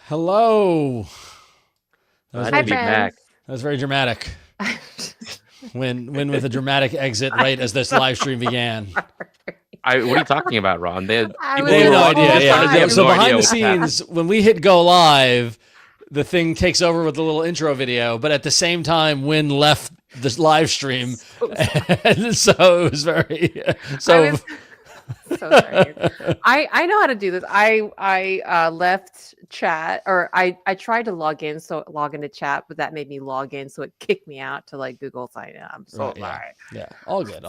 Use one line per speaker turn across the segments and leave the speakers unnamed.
Hello. That was
Glad
very,
to be back.
that was very dramatic. Win with a dramatic exit right as this live stream began.
What are you talking about, Ron?
They have no idea. Yeah. So behind the scenes, when we hit go live, the thing takes over with a little intro video. But at the same time, Win left this live stream, and so it was very so.
So sorry. I know how to do this. I left chat, or I tried to log into chat, but that made me log in, so it kicked me out to like Google sign in. I'm so sorry.
Yeah, all good.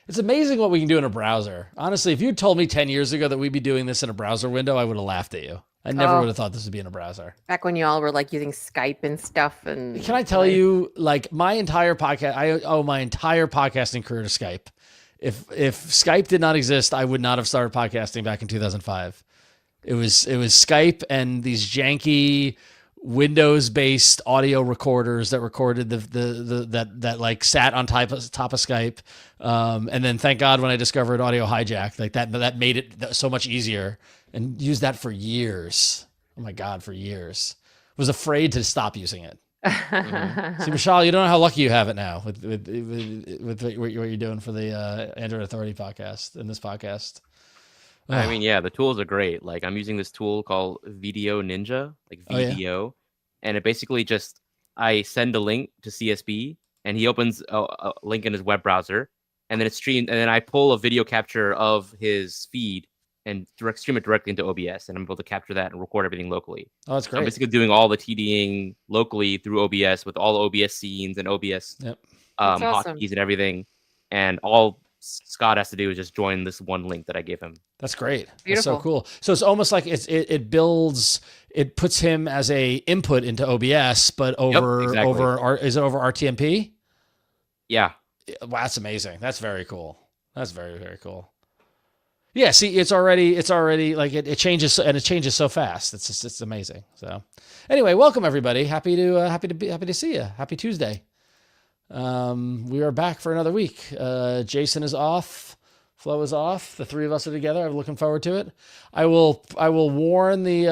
It's amazing what we can do in a browser. Honestly, if you told me 10 years ago that we'd be doing this in a browser window, I would have laughed at you. I never would have thought this would be in a browser.
Back when y'all were like using Skype and stuff. And
can I tell you, like my entire podcast, I owe my entire podcasting career to Skype. If Skype did not exist, I would not have started podcasting back in 2005. It was Skype and these janky Windows-based audio recorders that recorded that like sat on top of Skype, and then thank God when I discovered Audio Hijack, like that made it so much easier, and used that for years. Oh my God, for years. Was afraid to stop using it. See, Mishaal, you don't know how lucky you have it now with what you're doing for the Android Authority podcast and this podcast.
I mean, yeah, the tools are great. Like I'm using this tool called Video Ninja, like VDO, and it basically just I send a link to CSB, and he opens a link in his web browser, and then it's streamed, and then I pull a video capture of his feed and stream it directly into OBS, and I'm able to capture that and record everything locally.
Oh, that's great.
I'm basically doing all the TDing locally through OBS with all OBS scenes and OBS hotkeys and everything, and all Scott has to do is just join this one link that I gave him.
That's great. Beautiful. That's so cool. So it's almost like it builds, it puts him as a input into OBS, but over is it over RTMP?
Yeah.
Wow, that's amazing. That's very cool. That's very, very cool. Yeah, see, it's already like it changes, and it changes so fast. It's amazing. So anyway, welcome everybody. Happy to see you. Happy Tuesday. We are back for another week. Jason is off. Flo is off. The three of us are together. I'm looking forward to it. I will warn the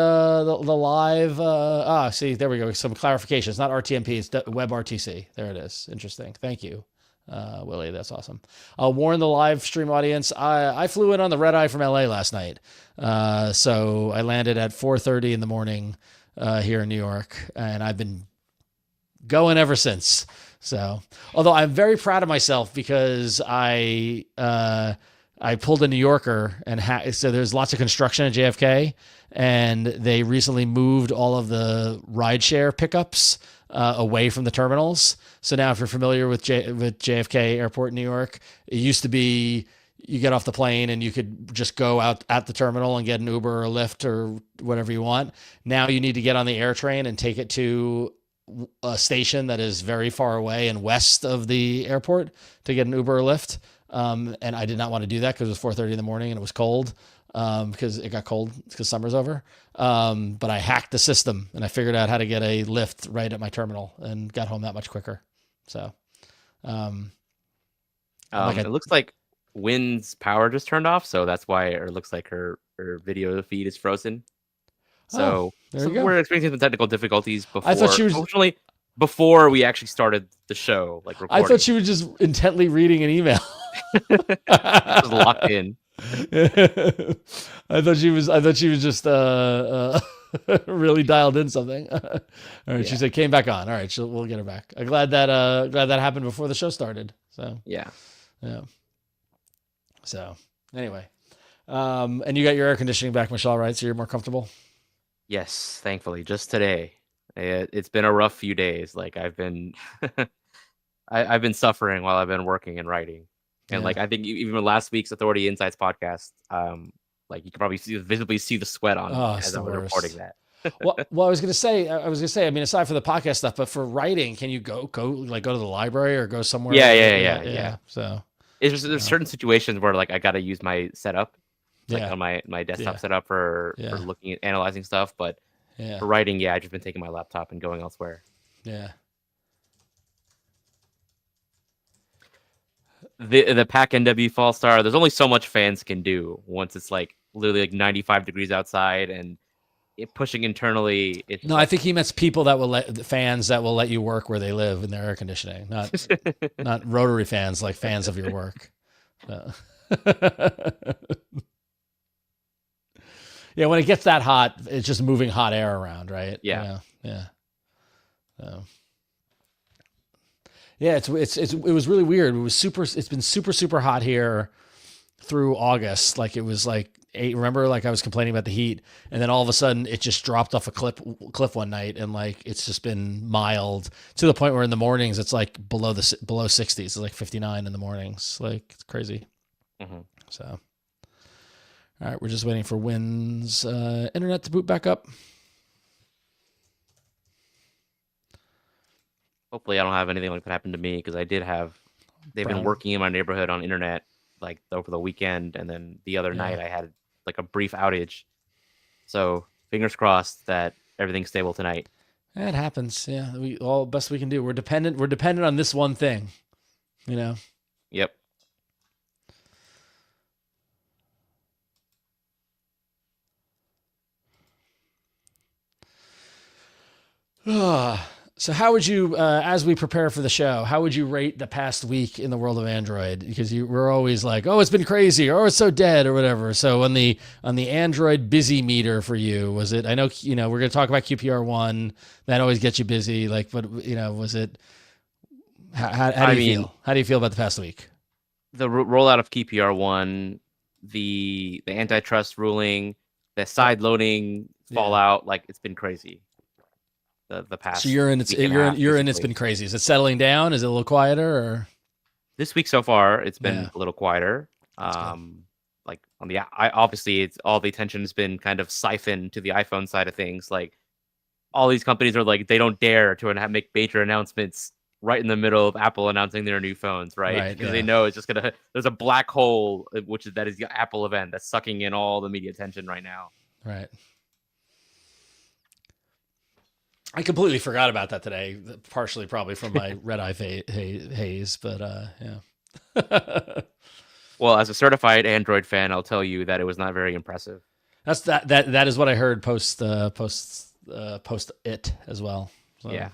live. See, there we go. Some clarification. It's not RTMP. It's WebRTC. There it is. Interesting. Thank you, Willie. That's awesome. I'll warn the live stream audience. I flew in on the red eye from LA last night. So I landed at 4:30 in the morning here in New York, and I've been going ever since. So, although I'm very proud of myself because I pulled a New Yorker, and so there's lots of construction at JFK, and they recently moved all of the rideshare pickups away from the terminals. So now, if you're familiar with JFK Airport in New York, it used to be you get off the plane and you could just go out at the terminal and get an Uber or a Lyft or whatever you want. Now you need to get on the air train and take it to a station that is very far away and west of the airport to get an Uber or Lyft. And I did not want to do that because it was 4:30 in the morning and it was cold, because it got cold because summer's over. But I hacked the system and I figured out how to get a Lyft right at my terminal and got home that much quicker. So,
it looks like Wynn's power just turned off. So that's why it looks like her video feed is frozen. So, we're experiencing some technical difficulties before. I thought she was unfortunately before we actually started the show, like recording.
I thought she was just intently reading an email.
It was locked in.
I thought she was just really dialed in something. All right, she said came back on. All right, we'll get her back. I'm glad that happened before the show started. So yeah. So anyway, and you got your air conditioning back, Mishaal, right? So you're more comfortable.
Yes, thankfully, just today. It's been a rough few days. Like I've been, I've been suffering while I've been working and writing, and like I think even last week's Authority Insights podcast, like you can probably visibly see the sweat on as I'm reporting that.
well, I was gonna say, I mean, aside from the podcast stuff, but for writing, can you go to the library or go somewhere?
Yeah.
So
it's just, there's certain situations where like I got to use my setup. Like on my desktop setup for looking at analyzing stuff, but for writing, I've just been taking my laptop and going elsewhere.
Yeah.
The Pack NW Fall Star, there's only so much fans can do once it's like literally like 95 degrees outside and pushing internally. It's
No, I think he meant people that will fans that will let you work where they live in their air conditioning, not rotary fans, like fans of your work. Yeah, when it gets that hot, it's just moving hot air around, right?
Yeah.
Yeah. Yeah, it was really weird. It's been super hot here through August. Like it was like remember, like I was complaining about the heat, and then all of a sudden it just dropped off a cliff one night, and like it's just been mild to the point where in the mornings it's like below 60s. It's like 59 in the mornings. Like it's crazy.
Mm-hmm.
So, all right, we're just waiting for Wynn's internet to boot back up.
Hopefully, I don't have anything like that happen to me, because I did have. They've been working in my neighborhood on internet like over the weekend, and then the other night I had like a brief outage. So fingers crossed that everything's stable tonight.
It happens. Yeah, we all best we can do. We're dependent on this one thing, you know.
Yep.
So how would you, as we prepare for the show, how would you rate the past week in the world of Android? Because we're always like, oh, it's been crazy, or oh, it's so dead, or whatever. So on the Android busy meter for you, was it? I know we're going to talk about QPR1. That always gets you busy. Like, but was it? How do you feel? How do you feel about the past week?
The rollout of QPR1, the antitrust ruling, the side loading fallout, like it's been crazy. The past.
So you're in it's been crazy. Is it settling down? Is it a little quieter? Or
this week so far it's been a little quieter. Like on the obviously it's all the attention has been kind of siphoned to the iPhone side of things. Like all these companies are like, they don't dare to make major announcements right in the middle of Apple announcing their new phones, right? Because they know it's just there's a black hole, that is the Apple event that's sucking in all the media attention right now.
Right. I completely forgot about that today, partially probably from my red eye haze, but yeah.
Well, as a certified Android fan, I'll tell you that it was not very impressive.
That is what I heard post it as well. So.
Yeah.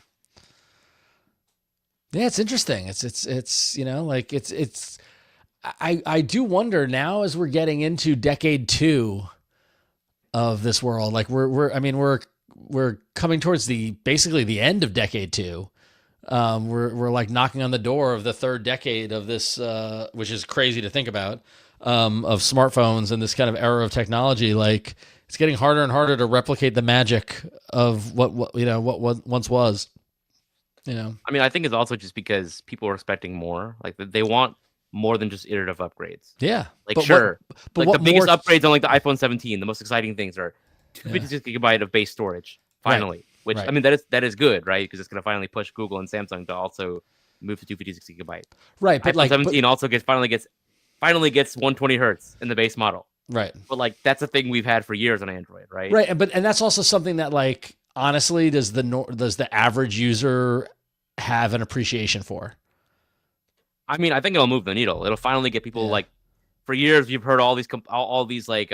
Yeah, it's interesting. I do wonder now, as we're getting into decade 2 of this world, like we're coming towards basically the end of decade 2. We're like knocking on the door of the third decade of this, which is crazy to think about, of smartphones and this kind of era of technology. Like it's getting harder and harder to replicate the magic of what once was. I
mean, I think it's also just because people are expecting more. Like they want more than just iterative upgrades.
Yeah,
like the biggest upgrades on like the iPhone 17. The most exciting things are 256 gigabyte of base storage. Finally, which I mean that is good, right? Because it's going to finally push Google and Samsung to also move to 256 gigabyte.
Right, but
iPhone 17 also finally gets 120 hertz in the base model.
Right,
but like that's a thing we've had for years on Android, right?
Right, and that's also something that, like, honestly, does the average user have an appreciation for?
I mean, I think it'll move the needle. It'll finally get people like, for years you've heard all these like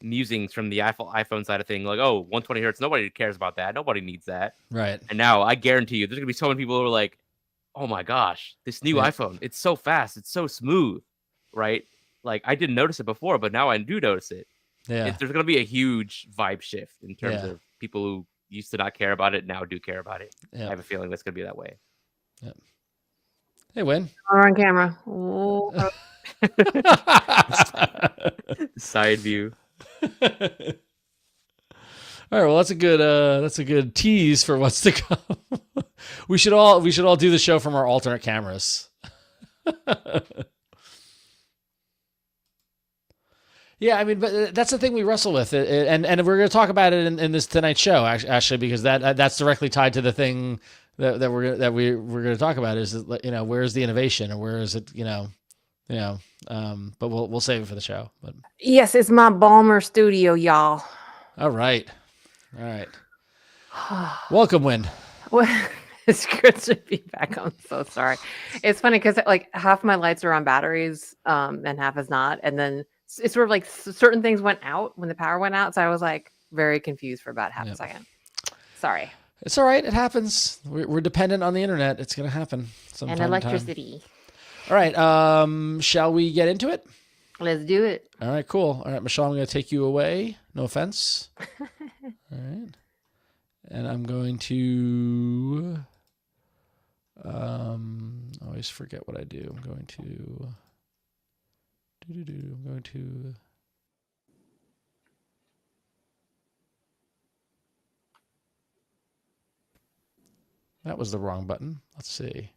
musings from the iPhone side of thing, like, oh, 120 hertz, nobody cares about that, nobody needs that,
right?
And now I guarantee you there's gonna be so many people who are like, oh my gosh, this new iPhone, it's so fast, it's so smooth, right? Like I didn't notice it before, but now I do notice it. There's gonna be a huge vibe shift in terms of people who used to not care about it now do care about it. I have a feeling that's gonna be that way.
Hey, Wynn.
We're on camera.
Side view.
All right, well, that's a good tease for what's to come. we should all do the show from our alternate cameras. Yeah, I mean, but that's the thing we wrestle with, and we're going to talk about it in this tonight's show, actually, because that's directly tied to the thing that we're going to talk about. Is where's the innovation, or where is it? But we'll save it for the show. But
yes, it's my Balmer studio, y'all.
All right. Welcome, Wynn.
Well, it's good to be back. I'm so sorry. It's funny because like half my lights are on batteries, and half is not, and then it's sort of like certain things went out when the power went out. So I was like, very confused for about half a second. Sorry.
It's all right. It happens. We're dependent on the internet. It's going to happen sometime.
And electricity.
All right. Shall we get into it?
Let's do it.
All right, cool. All right, Mishaal, I'm going to take you away. No offense. All right. And I'm going to... I always forget what I do. I'm going to... That was the wrong button. Let's see.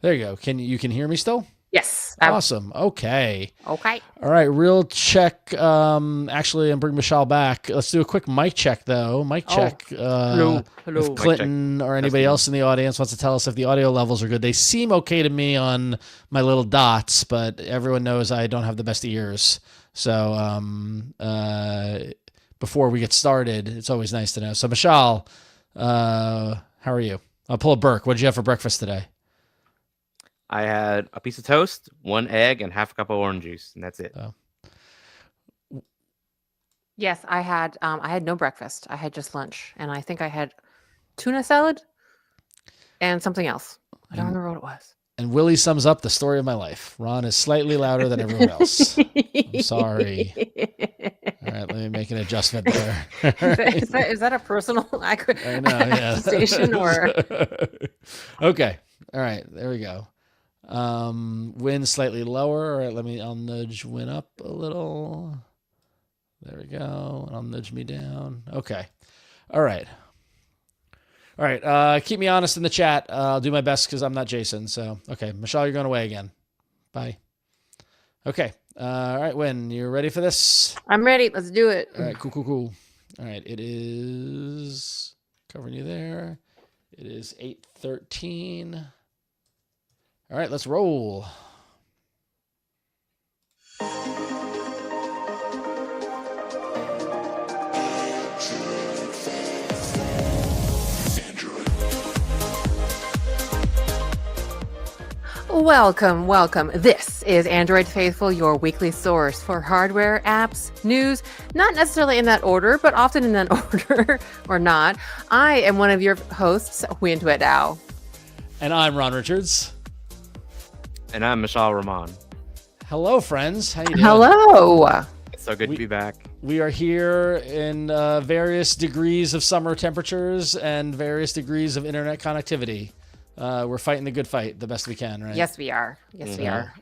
There you go. You can hear me still?
Yes.
Awesome. Okay.
Okay.
All right. Real check. Actually, I'm bringing Mishaal back. Let's do a quick mic check, though. Mic check.
Hello.
If Clinton or anybody else in the audience wants to tell us if the audio levels are good. They seem okay to me on my little dots, but everyone knows I don't have the best ears. So before we get started, it's always nice to know. So Mishaal, how are you? I'll pull a Burke. What did you have for breakfast today?
I had a piece of toast, 1 egg, and half a cup of orange juice, and that's it.
Oh.
Yes, I had no breakfast. I had just lunch, and I think I had tuna salad and something else. I don't remember what it was.
And Willie sums up the story of my life. Ron is slightly louder than everyone else. I'm sorry. All right, let me make an adjustment there.
Is that a personal
I know, yeah.
accusation or?
Okay. All right, there we go. Win slightly lower. All right, I'll nudge Win up a little. There we go. And I'll nudge me down. Okay. All right. All right. Keep me honest in the chat. I'll do my best because I'm not Jason. So, okay. Mishaal, you're going away again. Bye. Okay. All right, Win, you ready for this?
I'm ready. Let's do it.
All right. Cool. All right. It is covering you there. It is 8:13. All right, let's roll.
Welcome. This is Android Faithful, your weekly source for hardware, apps, news, not necessarily in that order, but often in that order or not. I am one of your hosts, Huyen Tue Dao.
And I'm Ron Richards.
And I'm Mishaal Rahman.
Hello, friends. How you doing?
Hello.
It's so good to be back.
We are here in various degrees of summer temperatures and various degrees of internet connectivity. We're fighting the good fight the best we can, right?
Yes, we are. We are.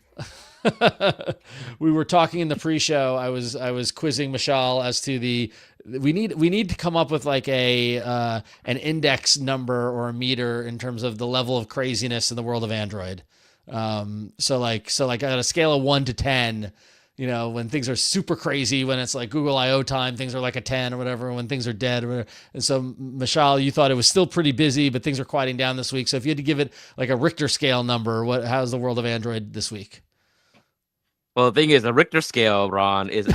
We were talking in the pre-show. I was quizzing Mishaal as to we need to come up with like an index number or a meter in terms of the level of craziness in the world of Android. So like on a scale of 1 to 10, you know, when things are super crazy, when it's like Google I/O time, things are like a 10 or whatever, when things are dead or whatever. And so, Mishaal, you thought it was still pretty busy, but things are quieting down this week. So if you had to give it like a Richter scale number, how's the world of Android this week?
Well, the thing is, a Richter scale, Ron, is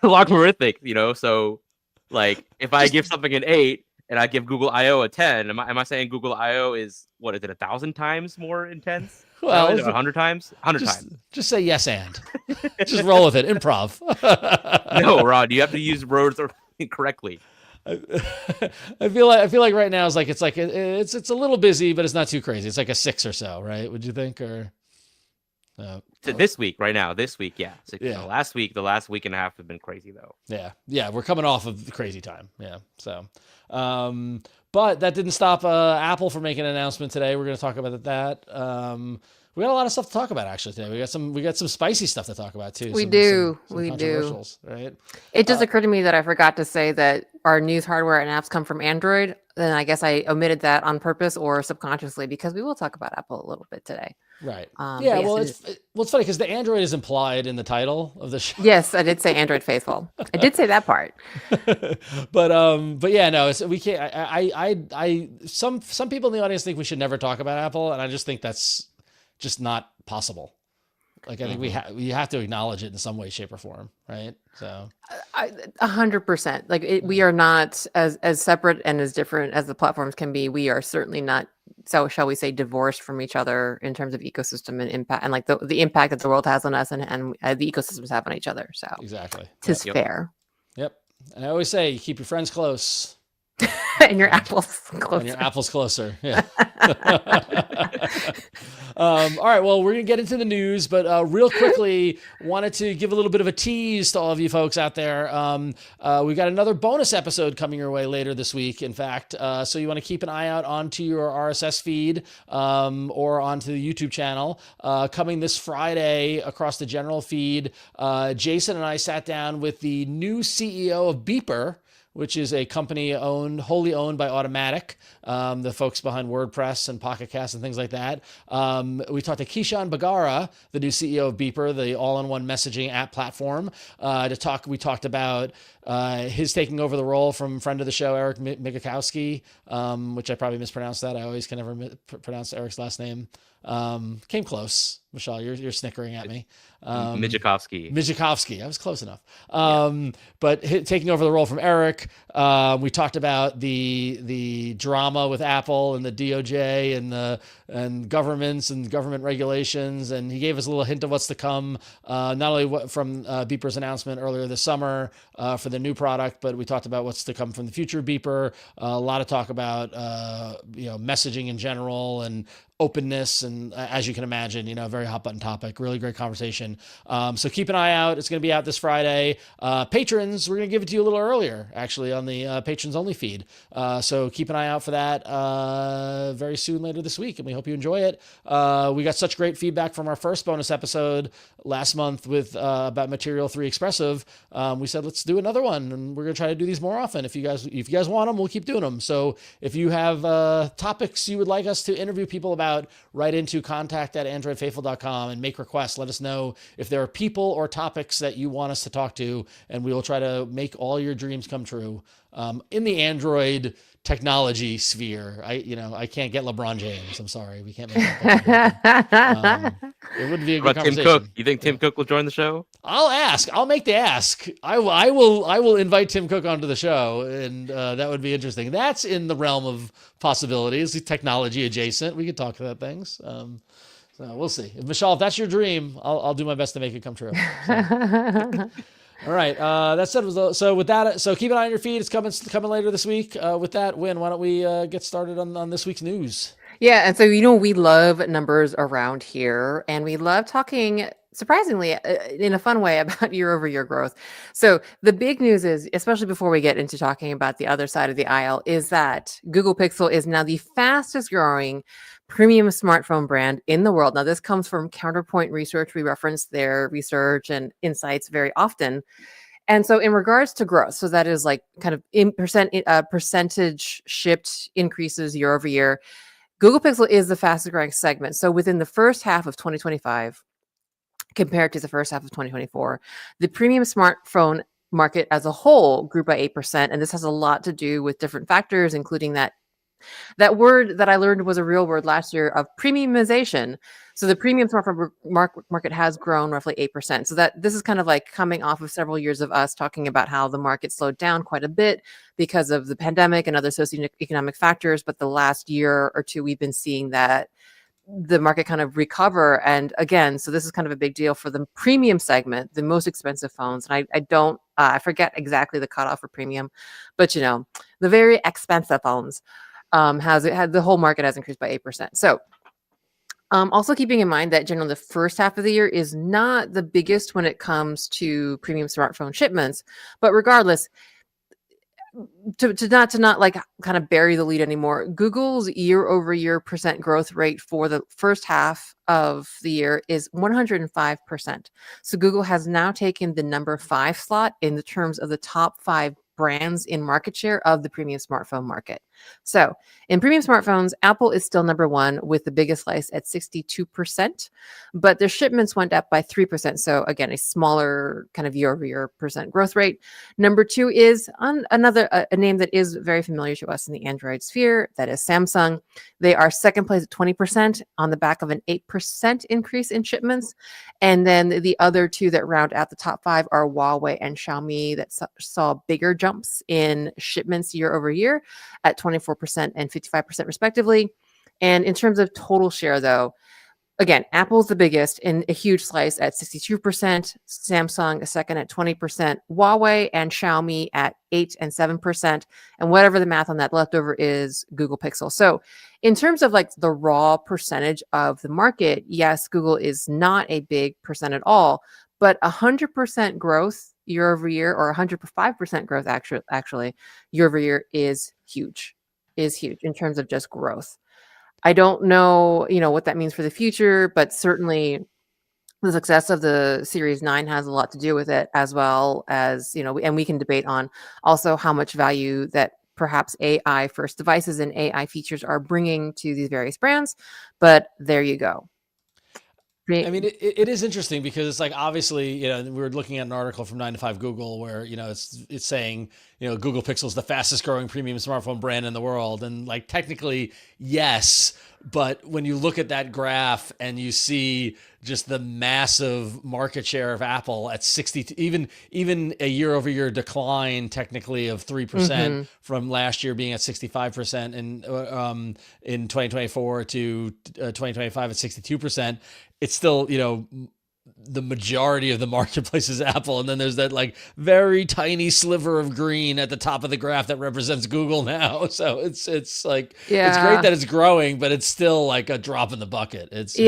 logarithmic, you know? So, like, if I give something an 8 and I give Google I/O a 10, am I saying Google I/O is, what is it, 1,000 times more intense?
Well,
100 times? 100 times.
Just say yes and. Just roll with it. Improv.
No, Ron, you have to use words correctly.
I feel like right now it's a little busy, but it's not too crazy. It's like a 6 or so, right? Would you think? Or
this week, right now, yeah.
Yeah.
The last week and a half have been crazy though.
Yeah, we're coming off of the crazy time. Yeah, so, but that didn't stop Apple from making an announcement today. We're going to talk about that. We got a lot of stuff to talk about actually today. We got some spicy stuff to talk about too.
We do.
Right?
It just occurred to me that I forgot to say that our news, hardware, and apps come from Android. Then I guess I omitted that on purpose or subconsciously because we will talk about Apple a little bit today.
Right. It's funny because the Android is implied in the title of the show.
Yes, I did say Android Faithful. I did say that part.
but yeah, no, we can't. Some people in the audience think we should never talk about Apple, and I just think that's just not possible. Like I think we have to acknowledge it in some way, shape, or form, right? So
100%. Like we are not as separate and as different as the platforms can be. We are certainly not, so shall we say, divorced from each other in terms of ecosystem and impact, and like the impact that the world has on us and the ecosystems have on each other. So
exactly,
tis fair.
And I always say, you keep your friends close.
And your apples closer.
And your apples closer. Yeah. All right. Well, we're going to get into the news, but real quickly, wanted to give a little bit of a tease to all of you folks out there. We got another bonus episode coming your way later this week, in fact. So you want to keep an eye out onto your RSS feed or onto the YouTube channel. Coming this Friday across the general feed, Jason and I sat down with the new CEO of Beeper, which is a company wholly owned by Automatic, the folks behind WordPress and Pocket Cast and things like that. We talked to Kishan Bagara, the new CEO of Beeper, the all-in-one messaging app platform. We talked about his taking over the role from friend of the show, Eric Migakowski, which I probably mispronounced that. I always can never pronounce Eric's last name. Came close. Mishaal, you're snickering at me.
Mijakovsky.
I was close enough. But taking over the role from Eric, we talked about the drama with Apple and the DOJ and governments and government regulations, and he gave us a little hint of what's to come. Not only from Beeper's announcement earlier this summer for the new product, but we talked about what's to come from the future Beeper. A lot of talk about messaging in general and openness, and as you can imagine, a very hot button topic. Really great conversation. So keep an eye out. It's going to be out this Friday. Patrons, we're going to give it to you a little earlier, actually, on the patrons only feed. So keep an eye out for that very soon later this week, and we hope you enjoy it. We got such great feedback from our first bonus episode last month with about Material 3 Expressive. We said, let's do another one, and we're going to try to do these more often. If you guys want them, we'll keep doing them. So if you have topics you would like us to interview people about, write into contact@androidfaithful.com and make requests. Let us know if there are people or topics that you want us to talk to, and we will try to make all your dreams come true. In the Android technology sphere, I can't get LeBron James. I'm sorry, we can't make that. It would be a good conversation.
Tim Cook. You think Tim Cook will join the show?
I'll ask. I'll make the ask. I will invite Tim Cook onto the show, and that would be interesting. That's in the realm of possibilities. Technology adjacent. We could talk about things. So we'll see. Mishaal, if that's your dream, I'll do my best to make it come true. So. All right. That said, so with that, so keep an eye on your feed. It's coming later this week. With that, Huyen, why don't we get started on this week's news?
Yeah, and so we love numbers around here, and we love talking, surprisingly, in a fun way, about year-over-year growth. So the big news is, especially before we get into talking about the other side of the aisle, is that Google Pixel is now the fastest growing premium smartphone brand in the world. Now, this comes from Counterpoint Research. We reference their research and insights very often. And so in regards to growth, so that is like kind of in percentage shipped increases year over year, Google Pixel is the fastest growing segment. So within the first half of 2025, compared to the first half of 2024, the premium smartphone market as a whole grew by 8%. And this has a lot to do with different factors, including that word that I learned was a real word last year of premiumization. So the premium smartphone market has grown roughly 8%. So that this is kind of like coming off of several years of us talking about how the market slowed down quite a bit because of the pandemic and other socioeconomic factors. But the last year or two, we've been seeing that the market kind of recover. And again, so this is kind of a big deal for the premium segment, the most expensive phones. And I forget exactly the cutoff for premium, but the very expensive phones the whole market has increased by 8%. So also keeping in mind that generally the first half of the year is not the biggest when it comes to premium smartphone shipments, but regardless, to not like kind of bury the lead anymore, Google's year-over-year percent growth rate for the first half of the year is 105%. So Google has now taken the number 5 slot in the terms of the top 5 brands in market share of the premium smartphone market. So in premium smartphones, Apple is still number 1 with the biggest slice at 62%, but their shipments went up by 3%. So again, a smaller kind of year-over-year percent growth rate. Number 2 is a name that is very familiar to us in the Android sphere. That is Samsung. They are second place at 20% on the back of an 8% increase in shipments. And then the other 2 that round out the top 5 are Huawei and Xiaomi that saw bigger jumps in shipments year over year at 24% and 55% respectively. And in terms of total share, though, again, Apple's the biggest in a huge slice at 62%, Samsung a second at 20%, Huawei and Xiaomi at 8 and 7%, and whatever the math on that leftover is, Google Pixel. So in terms of like the raw percentage of the market, yes, Google is not a big percent at all, but 100% growth year over year, or 105% growth actually year over year is huge in terms of just growth. I don't know, what that means for the future, but certainly the success of the Series 9 has a lot to do with it, as well as, and we can debate on also how much value that perhaps AI first devices and AI features are bringing to these various brands. But there you go.
I mean, it is interesting because it's like, obviously, we were looking at an article from 9 to 5 Google where, it's saying, Google Pixel is the fastest growing premium smartphone brand in the world. And like, technically, yes. But when you look at that graph and you see just the massive market share of Apple at 60, even a year over year decline technically of 3% from last year being at 65% in 2024 to 2025 at 62%, it's still, the majority of the marketplace is Apple. And then there's that like very tiny sliver of green at the top of the graph that represents Google now. So it's like, it's great that it's growing, but it's still like a drop in the bucket. It's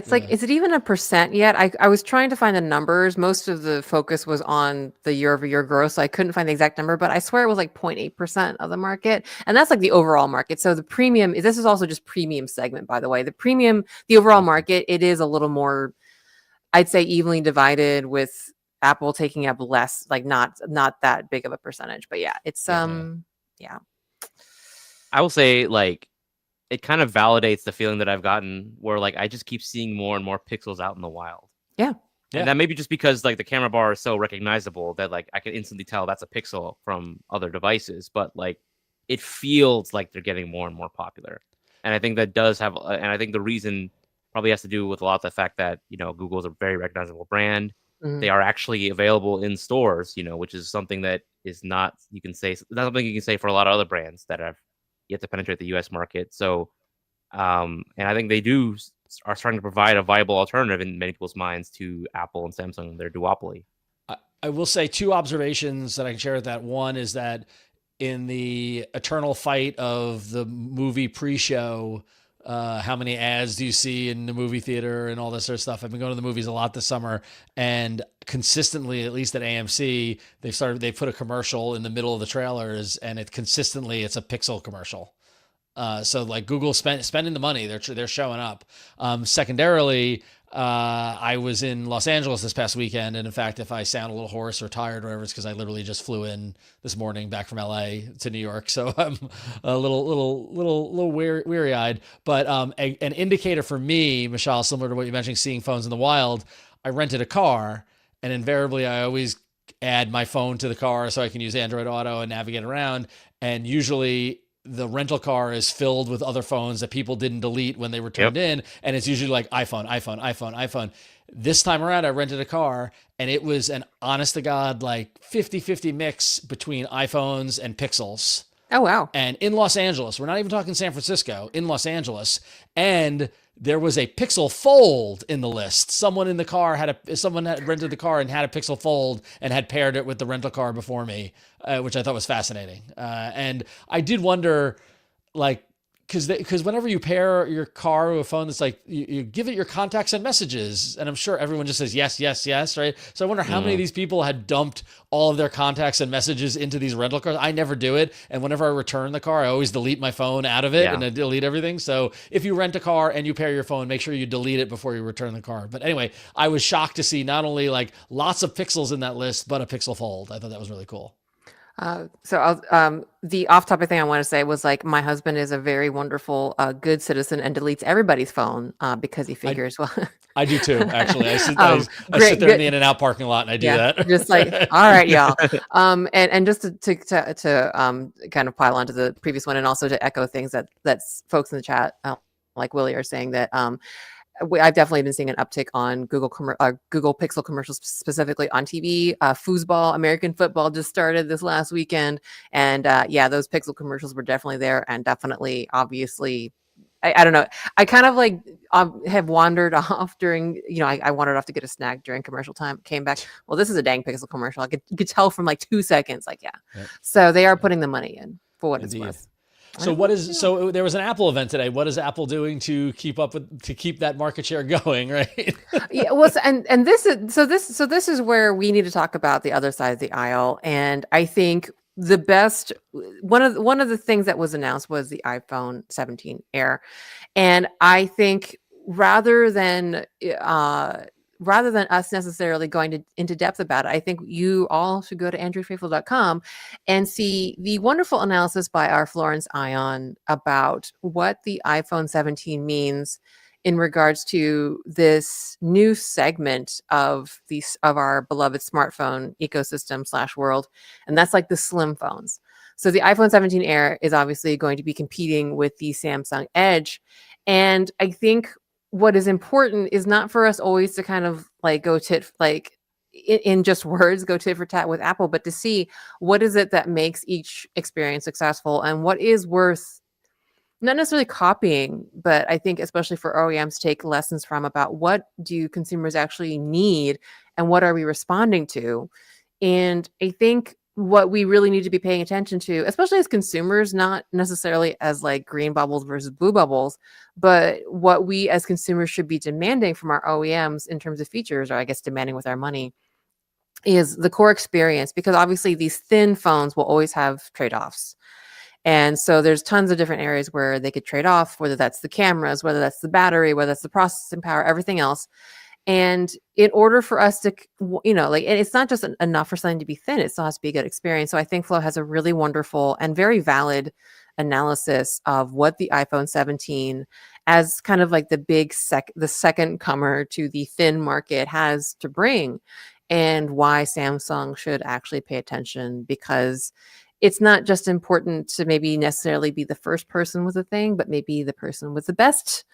like, is it even a percent yet? I was trying to find the numbers. Most of the focus was on the year over year growth. So I couldn't find the exact number, but I swear it was like 0.8% of the market. And that's like the overall market. So the premium, this is also just premium segment, by the way. The overall market, it is a little more, I'd say, evenly divided, with Apple taking up less, like not that big of a percentage. But yeah, it's yeah.
I will say, like, it kind of validates the feeling that I've gotten where like I just keep seeing more and more Pixels out in the wild.
Yeah.
And that may be just because like the camera bar is so recognizable that like I can instantly tell that's a Pixel from other devices, but like it feels like they're getting more and more popular. And I think that does have, and I think the reason probably has to do with a lot of the fact that, Google is a very recognizable brand. They are actually available in stores, which is something that is not something you can say for a lot of other brands that have yet to penetrate the US market. So, and I think they are starting to provide a viable alternative in many people's minds to Apple and Samsung and their duopoly.
I will say 2 observations that I can share with that. One is that in the eternal fight of the movie pre-show, how many ads do you see in the movie theater and all this sort of stuff? I've been going to the movies a lot this summer, and consistently, at least at AMC, they put a commercial in the middle of the trailers, and it's a Pixel commercial. So like Google spending the money, they're showing up. Secondarily, I was in Los Angeles this past weekend, and in fact, if I sound a little hoarse or tired or whatever, it's because I literally just flew in this morning back from LA to New York, so I'm a little weary-eyed. But an indicator for me, Mishaal, similar to what you mentioned, seeing phones in the wild, I rented a car, and invariably I always add my phone to the car so I can use Android Auto and navigate around, and usually the rental car is filled with other phones that people didn't delete when they were turned in. And it's usually like iPhone. This time around, I rented a car, and it was an honest to God, like 50-50 mix between iPhones and Pixels.
Oh, wow.
And in Los Angeles, we're not even talking San Francisco, in Los Angeles. And there was a Pixel Fold in the list. Someone had rented the car and had a Pixel Fold and had paired it with the rental car before me, which I thought was fascinating. And I did wonder, like, because whenever you pair your car with a phone, that's like you give it your contacts and messages, and I'm sure everyone just says yes, yes, yes, right? So I wonder how many of these people had dumped all of their contacts and messages into these rental cars. I never do it, and whenever I return the car, I always delete my phone out of it, and I delete everything. So if you rent a car and you pair your phone, make sure you delete it before you return the car. But anyway, I was shocked to see not only like lots of Pixels in that list, but a Pixel Fold. I thought that was really cool.
The off-topic thing I want to say was, like, my husband is a very wonderful, good citizen and deletes everybody's phone because he figures,
I do too, actually. I sit there in the In-N-Out parking lot and I do that.
Just like, all right, y'all. And just to kind of pile onto the previous one, and also to echo things that folks in the chat, like Willie, are saying, that I've definitely been seeing an uptick on Google Pixel commercials, specifically on TV. Foosball, American football, just started this last weekend, and those Pixel commercials were definitely there, and definitely, obviously, I don't know. I kind of like have wandered off during, I wandered off to get a snack during commercial time. Came back. Well, this is a dang Pixel commercial. You could tell from like 2 seconds. Like, yeah.
Yep.
So they are putting the money in for what
Indeed.
it's worth.
So there was an Apple event today. What is Apple doing to keep that market share going, right?
Yeah, well, and this is where we need to talk about the other side of the aisle. And I think the best one of the things that was announced was the iPhone 17 Air. And I think rather than us necessarily going into depth about it, I think you all should go to androidfaithful.com and see the wonderful analysis by our Florence Ion about what the iPhone 17 means in regards to this new segment of our beloved smartphone ecosystem / world, and that's like the slim phones. So the iPhone 17 Air is obviously going to be competing with the Samsung Edge, and I think what is important is not for us always to kind of like go in just words, go tit for tat with Apple, but to see what is it that makes each experience successful and what is worth not necessarily copying, but I think especially for OEMs to take lessons from about what do consumers actually need and what are we responding to. And I think what we really need to be paying attention to, especially as consumers, not necessarily as like green bubbles versus blue bubbles, but what we as consumers should be demanding from our OEMs in terms of features, or I guess demanding with our money, is the core experience, because obviously these thin phones will always have trade-offs. And so there's tons of different areas where they could trade off, whether that's the cameras, whether that's the battery, whether that's the processing power, everything else. And in order for us to, and it's not just enough for something to be thin, it still has to be a good experience. So I think Flo has a really wonderful and very valid analysis of what the iPhone 17 as kind of like the second comer to the thin market has to bring, and why Samsung should actually pay attention, because it's not just important to maybe necessarily be the first person with a thing, but maybe the person with the best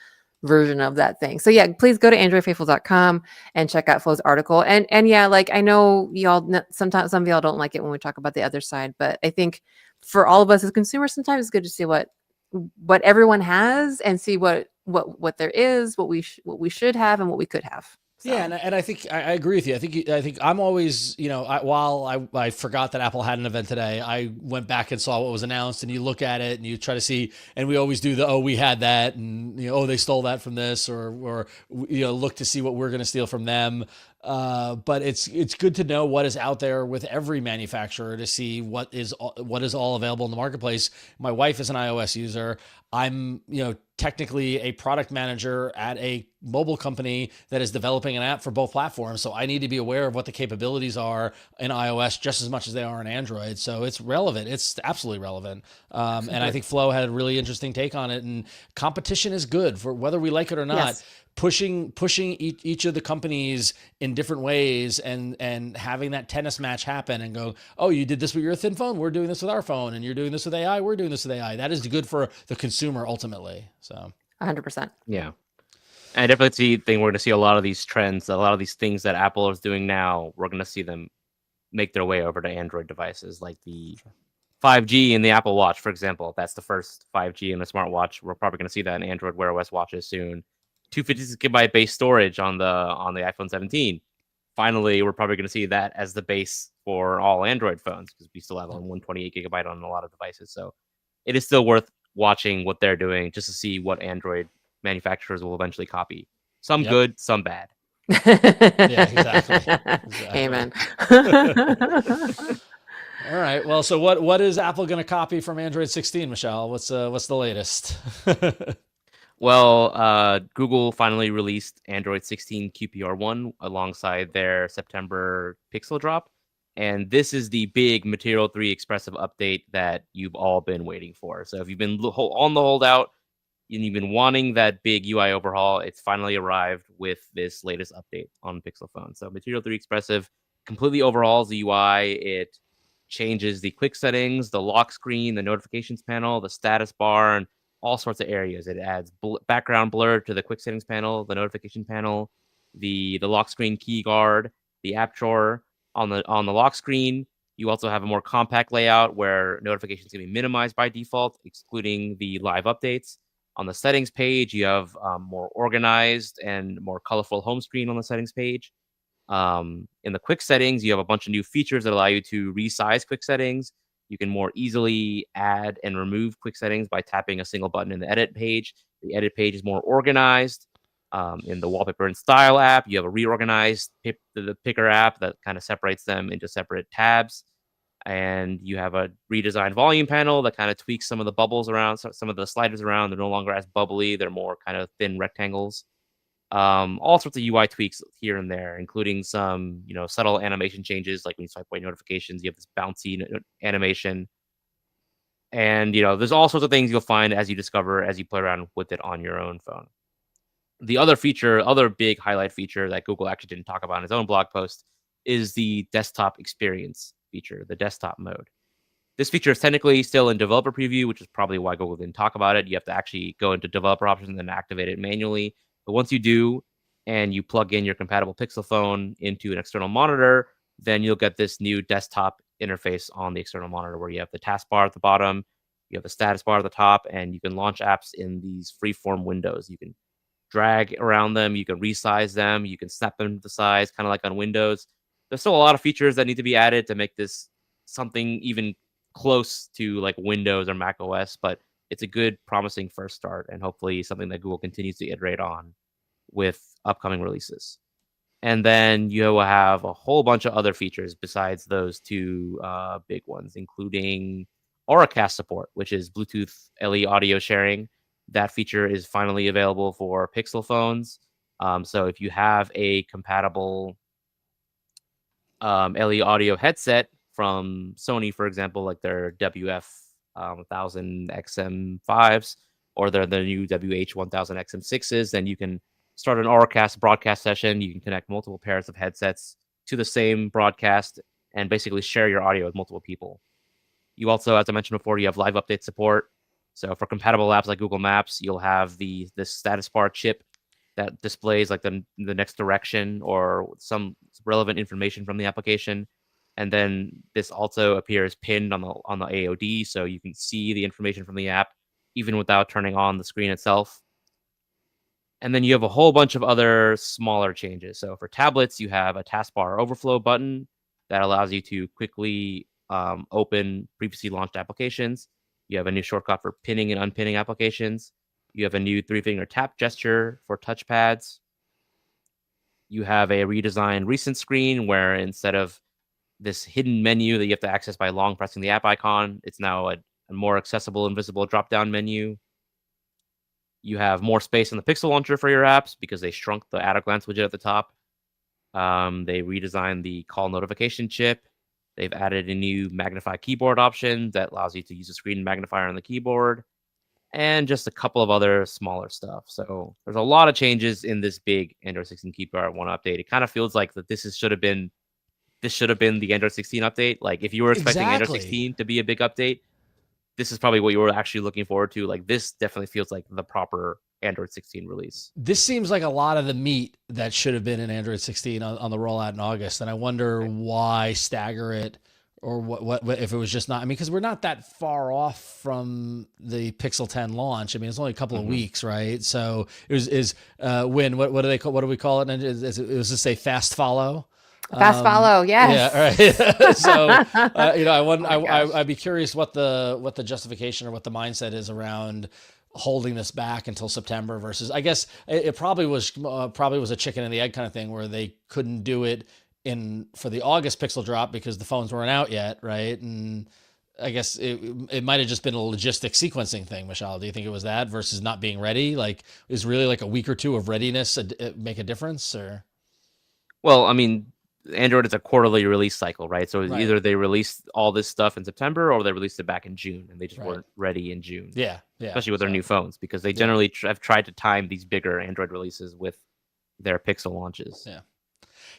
version of that thing. So yeah, please go to androidfaithful.com and check out Flo's article. And yeah, like I know y'all, sometimes some of y'all don't like it when we talk about the other side, but I think for all of us as consumers, sometimes it's good to see what everyone has and see what there is, what we should have and what we could have. So.
Yeah, and I think I agree with you. I think I'm always, while I forgot that Apple had an event today, I went back and saw what was announced, and you look at it and you try to see, and we always do we had that, and they stole that from this, or look to see what we're going to steal from them. But it's good to know what is out there with every manufacturer to see what is all available in the marketplace. My wife is an iOS user. I'm, technically a product manager at a mobile company that is developing an app for both platforms. So I need to be aware of what the capabilities are in iOS just as much as they are in Android. So it's relevant. It's absolutely relevant. And I think Flo had a really interesting take on it, and competition is good for whether we like it or not. Yes. Pushing each of the companies in different ways and having that tennis match happen and go, oh, you did this with your thin phone, we're doing this with our phone, and you're doing this with AI, we're doing this with AI. That is good for the consumer ultimately. So
100%.
Yeah. And I definitely think we're going to see a lot of these trends, a lot of these things that Apple is doing now, we're going to see them make their way over to Android devices, like the 5G in the Apple Watch, for example. That's the first 5G in a smartwatch. We're probably going to see that in Android Wear OS watches soon. 256 gigabyte base storage on the iPhone 17. Finally, we're probably going to see that as the base for all Android phones, because we still have 128 gigabyte on a lot of devices. So it is still worth watching what they're doing just to see what Android manufacturers will eventually copy. Some good, some bad.
Yeah, exactly.
Amen.
All right. Well, so what is Apple going to copy from Android 16, Mishaal? What's the latest?
Well, Google finally released Android 16 QPR1 alongside their September Pixel drop. And this is the big Material 3 Expressive update that you've all been waiting for. So if you've been on the holdout and you've been wanting that big UI overhaul, it's finally arrived with this latest update on Pixel phone. So Material 3 Expressive completely overhauls the UI. It changes the quick settings, the lock screen, the notifications panel, the status bar, and all sorts of areas. It adds background blur to the quick settings panel, the notification panel, the lock screen key guard, the app drawer. On the lock screen, you also have a more compact layout where notifications can be minimized by default, excluding the live updates. On the settings page, you have more organized and more colorful home screen on the settings page. In the quick settings, you have a bunch of new features that allow you to resize quick settings. You can more easily add and remove quick settings by tapping a single button in the edit page. The edit page is more organized. In the wallpaper and style app, you have a reorganized the picker app that kind of separates them into separate tabs. And you have a redesigned volume panel that kind of tweaks some of the bubbles around, some of the sliders around. They're no longer as bubbly. They're more kind of thin rectangles. All sorts of UI tweaks here and there, including some, subtle animation changes, like when you swipe away notifications, you have this bouncy animation. And, there's all sorts of things you'll find as you discover, as you play around with it on your own phone. The other big highlight feature that Google actually didn't talk about in his own blog post is the desktop experience feature, the desktop mode. This feature is technically still in developer preview, which is probably why Google didn't talk about it. You have to actually go into developer options and then activate it manually. But once you do, and you plug in your compatible Pixel phone into an external monitor, then you'll get this new desktop interface on the external monitor where you have the taskbar at the bottom, you have the status bar at the top, and you can launch apps in these freeform windows. You can drag around them, you can resize them, you can snap them to the size, kind of like on Windows. There's still a lot of features that need to be added to make this something even close to like Windows or Mac OS, but it's a good, promising first start, and hopefully something that Google continues to iterate on with upcoming releases. And then you will have a whole bunch of other features besides those two big ones, including Auracast support, which is Bluetooth LE audio sharing. That feature is finally available for Pixel phones. So if you have a compatible LE audio headset from Sony, for example, like their WF 1000 XM5s or the new WH 1000 XM6s, then you can start an Auracast broadcast session. You can connect multiple pairs of headsets to the same broadcast and basically share your audio with multiple people. You also, as I mentioned before, you have live update support. So for compatible apps like Google Maps, you'll have the status bar chip that displays like the next direction or some relevant information from the application. And then this also appears pinned on the AOD, so you can see the information from the app even without turning on the screen itself. And then you have a whole bunch of other smaller changes. So for tablets, you have a taskbar overflow button that allows you to quickly open previously launched applications. You have a new shortcut for pinning and unpinning applications. You have a new 3-finger tap gesture for touchpads. You have a redesigned recent screen where instead of this hidden menu that you have to access by long pressing the app icon, it's now a more accessible and visible drop-down menu. You have more space in the Pixel Launcher for your apps because they shrunk the at-a-glance widget at the top. They redesigned the call notification chip. They've added a new magnify keyboard option that allows you to use a screen magnifier on the keyboard, and just a couple of other smaller stuff. So there's a lot of changes in this big Android 16 KeyPad 1 update. It kind of feels like that this should have been the Android 16 update. Like if you were expecting Android 16 to be a big update, this is probably what you were actually looking forward to. Like this definitely feels like the proper Android 16 release.
This seems like a lot of the meat that should have been in Android 16 on the rollout in August. And I wonder why stagger it, or what if it was just not, I mean, because we're not that far off from the Pixel 10 launch. I mean, it's only a couple of weeks, right? So it was, what do they call, what do we call it? And it was just a fast follow.
Fast follow, yes.
Yeah, right. So I'd be curious what the justification or what the mindset is around holding this back until September versus, I guess it probably was a chicken and the egg kind of thing where they couldn't do it for the August Pixel drop because the phones weren't out yet, right? And I guess it might have just been a logistic sequencing thing, Mishaal. Do you think it was that versus not being ready? Like, is really like a week or two of readiness make a difference, or?
Well, I mean, Android is a quarterly release cycle, right? So either they released all this stuff in September or they released it back in June and they just weren't ready in June.
Yeah.
Especially with their new phones, because they generally have tried to time these bigger Android releases with their Pixel launches.
Yeah.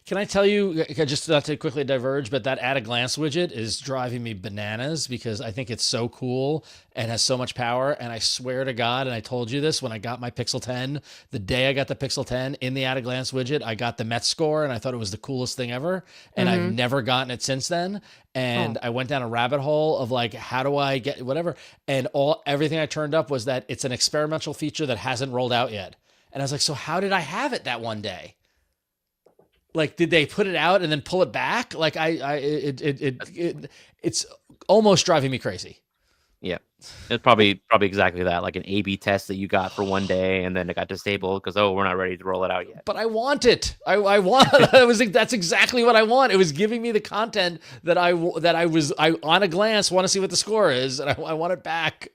Can I tell you, just not to quickly diverge, but that at a glance widget is driving me bananas because I think it's so cool and has so much power. And I swear to God, and I told you this when I got my Pixel 10, the day I got the Pixel 10 in the at a glance widget, I got the Met score and I thought it was the coolest thing ever. And I've never gotten it since then. And I went down a rabbit hole of like, how do I get whatever? And everything I turned up was that it's an experimental feature that hasn't rolled out yet. And I was like, so how did I have it that one day? Like, did they put it out and then pull it back? Like, it's almost driving me crazy.
Yeah, it's probably exactly that, like an A/B test that you got for one day and then it got disabled because we're not ready to roll it out yet.
But I want it. I want. I was like, that's exactly what I want. It was giving me the content that I on a glance want to see what the score is, and I want it back.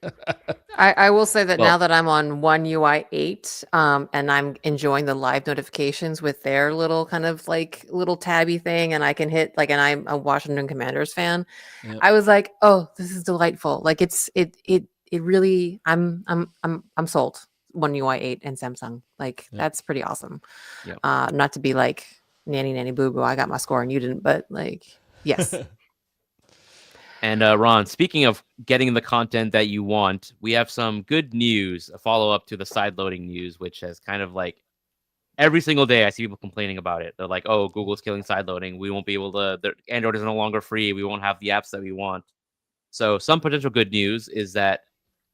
I will say that now that I'm on One UI 8, and I'm enjoying the live notifications with their little kind of like little tabby thing, and I can hit like, and I'm a Washington Commanders fan. Yep. I was like, oh, this is delightful. Like it really, I'm sold. One UI 8 and Samsung. Like that's pretty awesome. Yep. Not to be like nanny boo boo. I got my score and you didn't, but like, yes.
And Ron, speaking of getting the content that you want, we have some good news, a follow-up to the side-loading news, which has kind of like every single day I see people complaining about it. They're like, oh, Google's killing side-loading. We won't be able to, Android is no longer free. We won't have the apps that we want. So some potential good news is that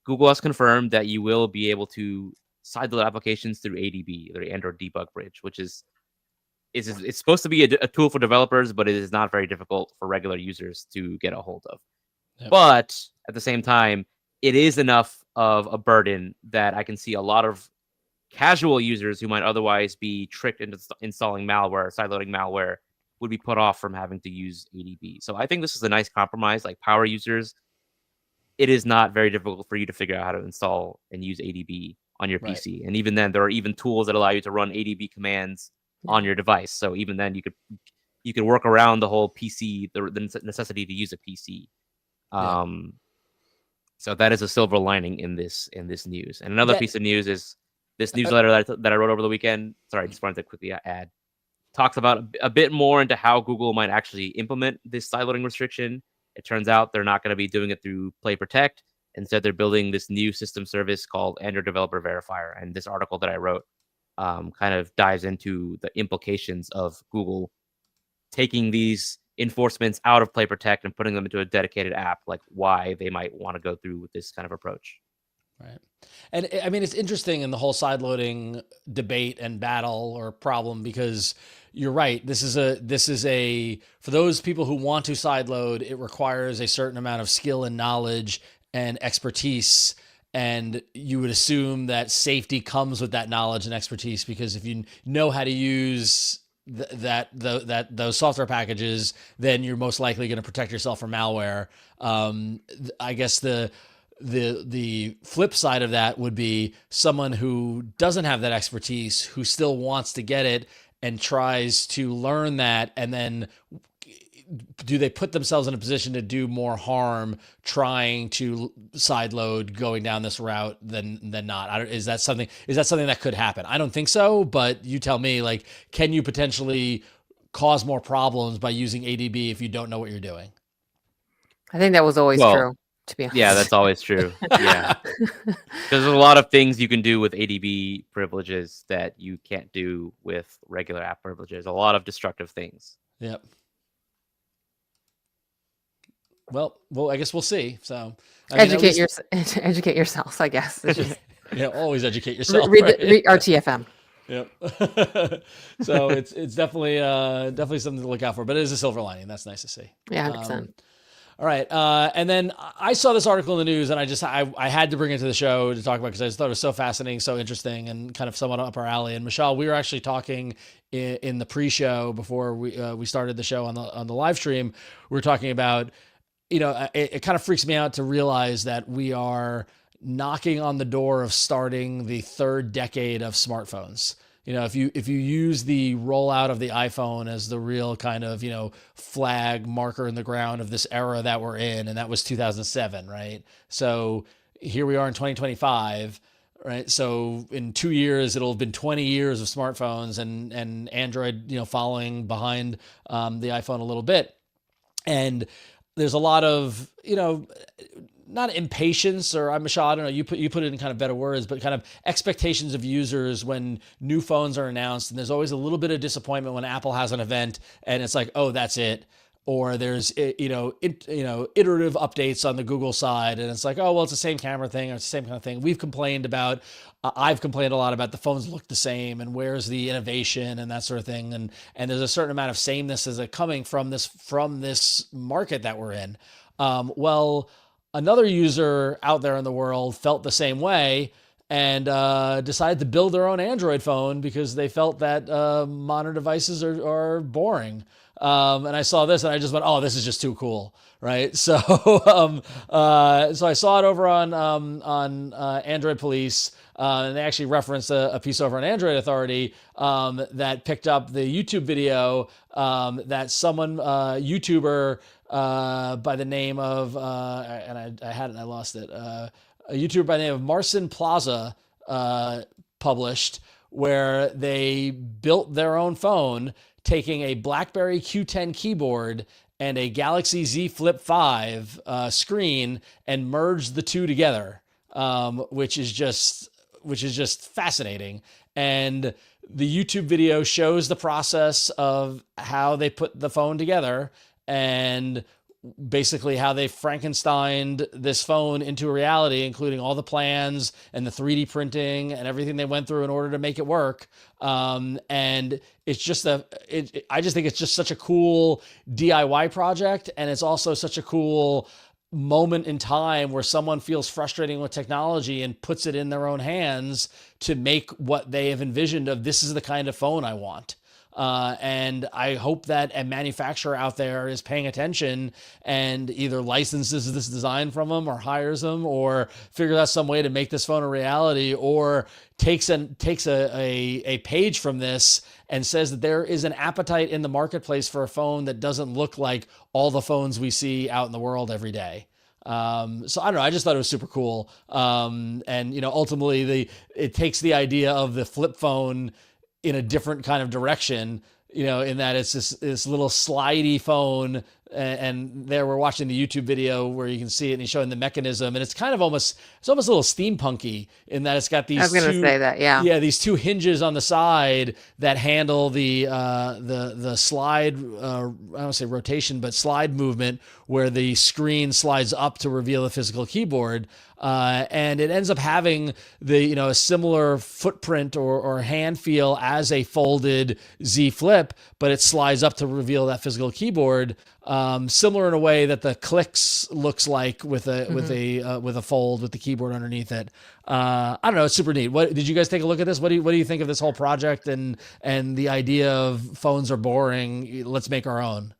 Google has confirmed that you will be able to sideload applications through ADB, their Android debug bridge, which is it's supposed to be a tool for developers, but it is not very difficult for regular users to get a hold of. Yep. But at the same time, it is enough of a burden that I can see a lot of casual users who might otherwise be tricked into installing malware, sideloading malware, would be put off from having to use ADB. So I think this is a nice compromise. Like power users, it is not very difficult for you to figure out how to install and use ADB on your PC. And even then, there are even tools that allow you to run ADB commands on your device. So even then, you could work around the whole PC, the necessity to use a PC. So that is a silver lining in this news. And another piece of news is this newsletter that I wrote over the weekend. Sorry, I just wanted to quickly add. Talks about a bit more into how Google might actually implement this sideloading restriction. It turns out they're not going to be doing it through Play Protect. Instead, they're building this new system service called Android Developer Verifier. And this article that I wrote kind of dives into the implications of Google taking these enforcements out of Play Protect and putting them into a dedicated app, like why they might want to go through with this kind of approach.
Right. And I mean, it's interesting in the whole sideloading debate and battle or problem, because you're right. This is a, for those people who want to sideload, it requires a certain amount of skill and knowledge and expertise. And you would assume that safety comes with that knowledge and expertise, because if you know how to use those software packages, then you're most likely going to protect yourself from malware. I guess the flip side of that would be someone who doesn't have that expertise, who still wants to get it and tries to learn that, and then do they put themselves in a position to do more harm trying to sideload going down this route than not? Is that something that could happen? I don't think so, but you tell me. Like, can you potentially cause more problems by using ADB if you don't know what you're doing?
I think that was always true, to be honest.
Yeah, that's always true. Yeah, because there's a lot of things you can do with ADB privileges that you can't do with regular app privileges. A lot of destructive things.
Yep. Well, I guess we'll see. So
educate yourselves, I guess.
Yeah, always educate yourself.
Read RTFM.
Yep. So it's definitely something to look out for, but it is a silver lining. That's nice to see.
Yeah, 100%.
All right. And then I saw this article in the news, and I had to bring it to the show to talk about, because I just thought it was so fascinating, so interesting, and kind of somewhat up our alley. And Mishaal, we were actually talking in the pre-show before we started the show on the live stream. We were talking about, it kind of freaks me out to realize that we are knocking on the door of starting the third decade of smartphones. If you use the rollout of the iPhone as the real kind of, flag marker in the ground of this era that we're in, and that was 2007, right? So here we are in 2025, right? So in 2 years, it'll have been 20 years of smartphones, and Android, following behind the iPhone a little bit. And there's a lot of, not impatience, or Mishaal, I don't know, you put it in kind of better words, but kind of expectations of users when new phones are announced. And there's always a little bit of disappointment when Apple has an event and it's like, oh, that's it. Or there's, iterative updates on the Google side, and it's like, oh, well, it's the same camera thing, or it's the same kind of thing. I've complained a lot about the phones look the same, and where's the innovation and that sort of thing. And there's a certain amount of sameness as it coming from this market that we're in. Well, another user out there in the world felt the same way and decided to build their own Android phone because they felt that modern devices are boring. And I saw this and I just went, oh, this is just too cool, right? So, so I saw it over on Android Police, and they actually referenced a piece over on Android Authority that picked up the YouTube video that someone, YouTuber by the name of, and I had it and I lost it, a YouTuber by the name of Marcin Plaza published, where they built their own phone taking a BlackBerry Q10 keyboard and a Galaxy Z Flip 5 screen and merged the two together, which is just fascinating. And the YouTube video shows the process of how they put the phone together and basically how they Frankensteined this phone into a reality, including all the plans and the 3D printing and everything they went through in order to make it work. And it's just I just think it's just such a cool DIY project. And it's also such a cool moment in time where someone feels frustrating with technology and puts it in their own hands to make what they have envisioned of, this is the kind of phone I want. And I hope that a manufacturer out there is paying attention and either licenses this design from them or hires them or figures out some way to make this phone a reality, or takes a page from this and says that there is an appetite in the marketplace for a phone that doesn't look like all the phones we see out in the world every day. So I don't know. I just thought it was super cool. And ultimately it takes the idea of the flip phone in a different kind of direction, in that it's this little slidey phone. And there we're watching the YouTube video where you can see it and he's showing the mechanism, and it's kind of almost a little steampunky in that it's got these,
I was going to say that. Yeah.
These two hinges on the side that handle the slide, I don't want to say rotation, but slide movement, where the screen slides up to reveal the physical keyboard. And it ends up having a similar footprint or hand feel as a folded Z Flip, but it slides up to reveal that physical keyboard. Similar in a way that the Clicks looks like with a fold with the keyboard underneath it. I don't know. It's super neat. What did you guys take a look at this? What do you think of this whole project and the idea of phones are boring? Let's make our own.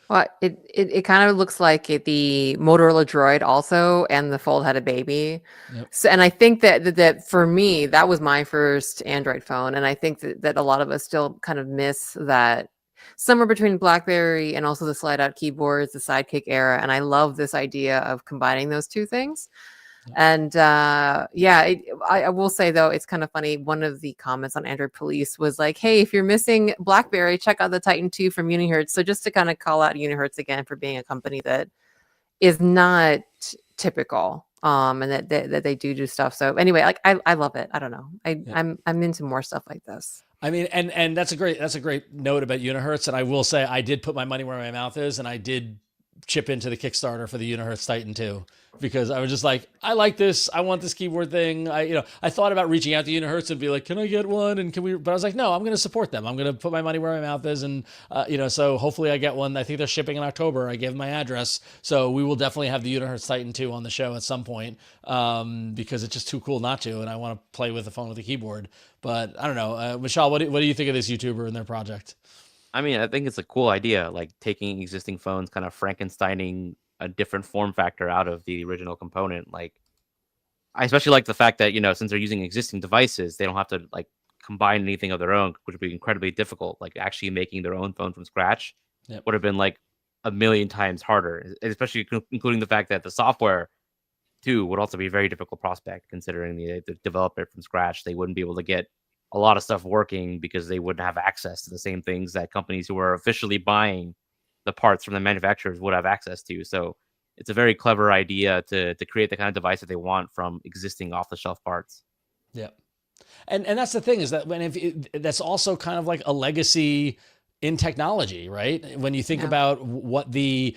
Well, it kind of looks like the Motorola Droid also, and the Fold had a baby.
Yep.
So, and I think that for me, that was my first Android phone, and I think that a lot of us still kind of miss that somewhere between BlackBerry and also the slide-out keyboards, the Sidekick era. And I love this idea of combining those two things. And I will say, though, it's kind of funny. One of the comments on Android Police was like, hey, if you're missing BlackBerry, check out the Titan 2 from Unihertz. So just to kind of call out Unihertz again for being a company that is not typical, and that they do stuff. So anyway, like I love it. I don't know. I'm into more stuff like this.
I mean, and that's a great note about Unihertz. And I will say I did put my money where my mouth is, and I did chip into the Kickstarter for the Unihertz Titan 2, because I was just like, I like this. I want this keyboard thing. I thought about reaching out to Unihertz and be like, can I get one? And but I was like, no, I'm going to support them. I'm going to put my money where my mouth is. And, so hopefully I get one. I think they're shipping in October. I gave them my address. So we will definitely have the Unihertz Titan 2 on the show at some point, because it's just too cool not to. And I want to play with the phone with a keyboard. But I don't know. Mishaal, what do you think of this YouTuber and their project?
I mean, I think it's a cool idea, like taking existing phones, kind of Frankensteining a different form factor out of the original component. Like, I especially like the fact that, since they're using existing devices, they don't have to like combine anything of their own, which would be incredibly difficult. Like actually making their own phone from scratch would have been like a million times harder, especially including the fact that the software too would also be a very difficult prospect, considering the develop it from scratch. They wouldn't be able to get a lot of stuff working because they wouldn't have access to the same things that companies who are officially buying the parts from the manufacturers would have access to. So it's a very clever idea to create the kind of device that they want from existing off-the-shelf parts.
Yeah. And that's the thing, is that that's also kind of like a legacy in technology, right? When you think about what the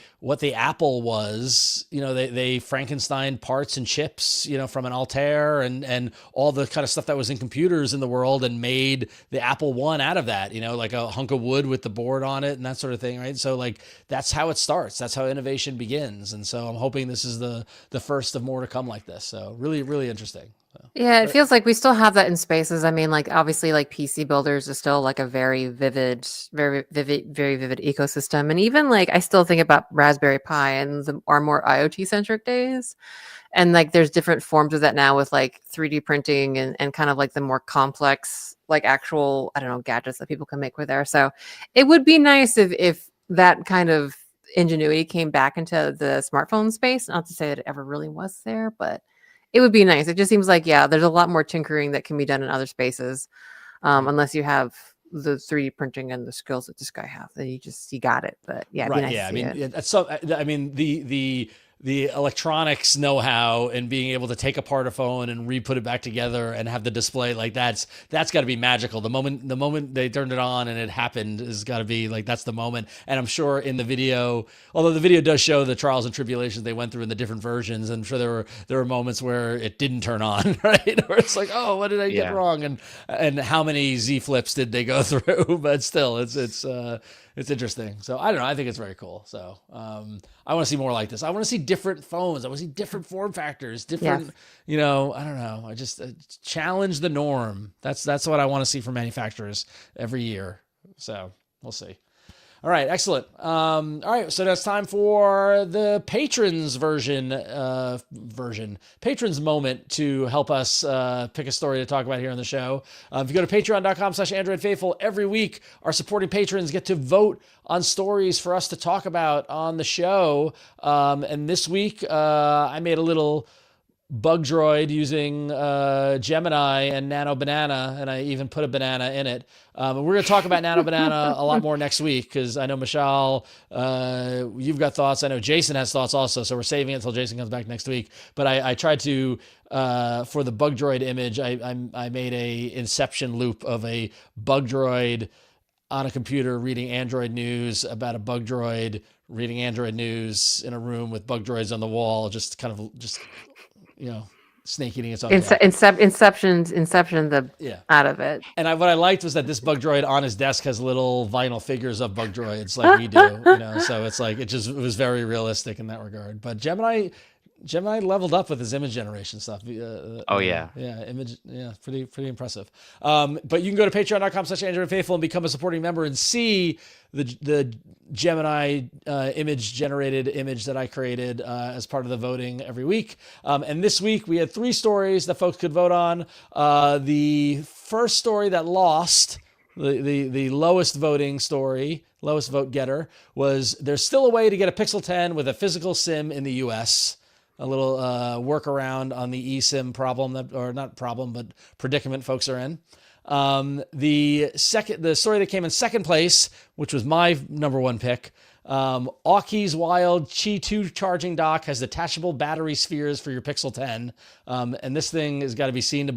Apple was, they Frankenstein parts and chips, from an Altair and all the kind of stuff that was in computers in the world, and made the Apple One out of that, like a hunk of wood with the board on it and that sort of thing, right? So like that's how it starts. That's how innovation begins. And so I'm hoping this is the first of more to come like this. So really, really interesting.
Yeah, it feels like we still have that in spaces. I mean, like obviously, like PC builders is still like a very vivid ecosystem, and even like I still think about Raspberry Pi and our more IoT centric days, and like there's different forms of that now with like 3D printing and kind of like the more complex like actual gadgets that people can make with there. So it would be nice if that kind of ingenuity came back into the smartphone space. Not to say that it ever really was there, but it would be nice. It just seems like, there's a lot more tinkering that can be done in other spaces. Unless you have the 3D printing and the skills that this guy have, then you got it. But it'd be nice
the electronics know-how and being able to take apart a phone and re-put it back together and have the display, like that's got to be magical. The moment they turned it on and it happened has got to be like, that's the moment. And I'm sure in the video, although the video does show the trials and tribulations they went through in the different versions, I'm sure there were moments where it didn't turn on, right? Where it's like, oh, what did I get wrong? And how many Z flips did they go through? But still, it's interesting. So I don't know. I think it's very cool. So I want to see more like this. I want to see different phones. I want to see different form factors, different, I don't know. I just challenge the norm. That's what I want to see from manufacturers every year. So we'll see. All right, excellent. All right, so that's time for the patrons patrons moment to help us pick a story to talk about here on the show. If you go to patreon.com/AndroidFaithful, every week our supporting patrons get to vote on stories for us to talk about on the show. And this week I made a little bug droid using Gemini and Nano Banana, and I even put a banana in it. We're going to talk about Nano Banana a lot more next week, because I know Mishaal, you've got thoughts. I know Jason has thoughts also, so we're saving it until Jason comes back next week. But I tried to, for the bug droid image, I made a inception loop of a bug droid on a computer reading Android news about a bug droid reading Android news in a room with bug droids on the wall, just snake eating its own
Inception out of it.
And what I liked was that this bug droid on his desk has little vinyl figures of bug droids like we do, so it's like it was very realistic in that regard. But Gemini leveled up with his image generation stuff. Pretty impressive. But you can go to patreon.com/AndroidFaithful and become a supporting member and see the Gemini image generated image that I created as part of the voting every week. And this week we had 3 stories that folks could vote on. The first story that lost, the lowest voting story, lowest vote getter, was there's still a way to get a Pixel 10 with a physical SIM in the US. A little workaround on the eSIM problem, but predicament folks are in. The story that came in second place, which was my number 1 pick, Aukey's Wild Qi 2 charging dock has detachable battery spheres for your Pixel 10. And this thing has got to be seen to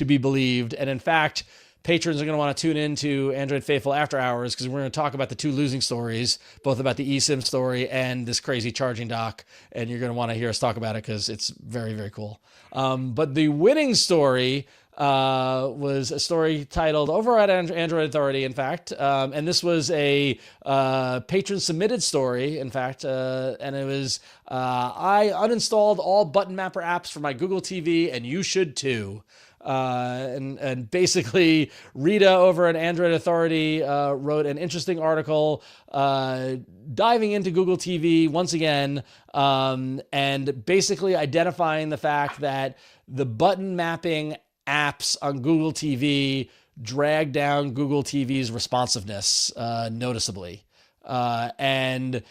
be believed. And in fact, patrons are going to want to tune in to Android Faithful After Hours, because we're going to talk about the 2 losing stories, both about the eSIM story and this crazy charging dock. And you're going to want to hear us talk about it because it's very, very cool. But the winning story was a story titled over at Android Authority, in fact. And this was a patron submitted story, in fact. And it was, I uninstalled all button mapper apps for my Google TV, and you should too. And basically Rita over at Android Authority wrote an interesting article diving into Google TV once again, and basically identifying the fact that the button mapping apps on Google TV drag down Google TV's responsiveness noticeably. And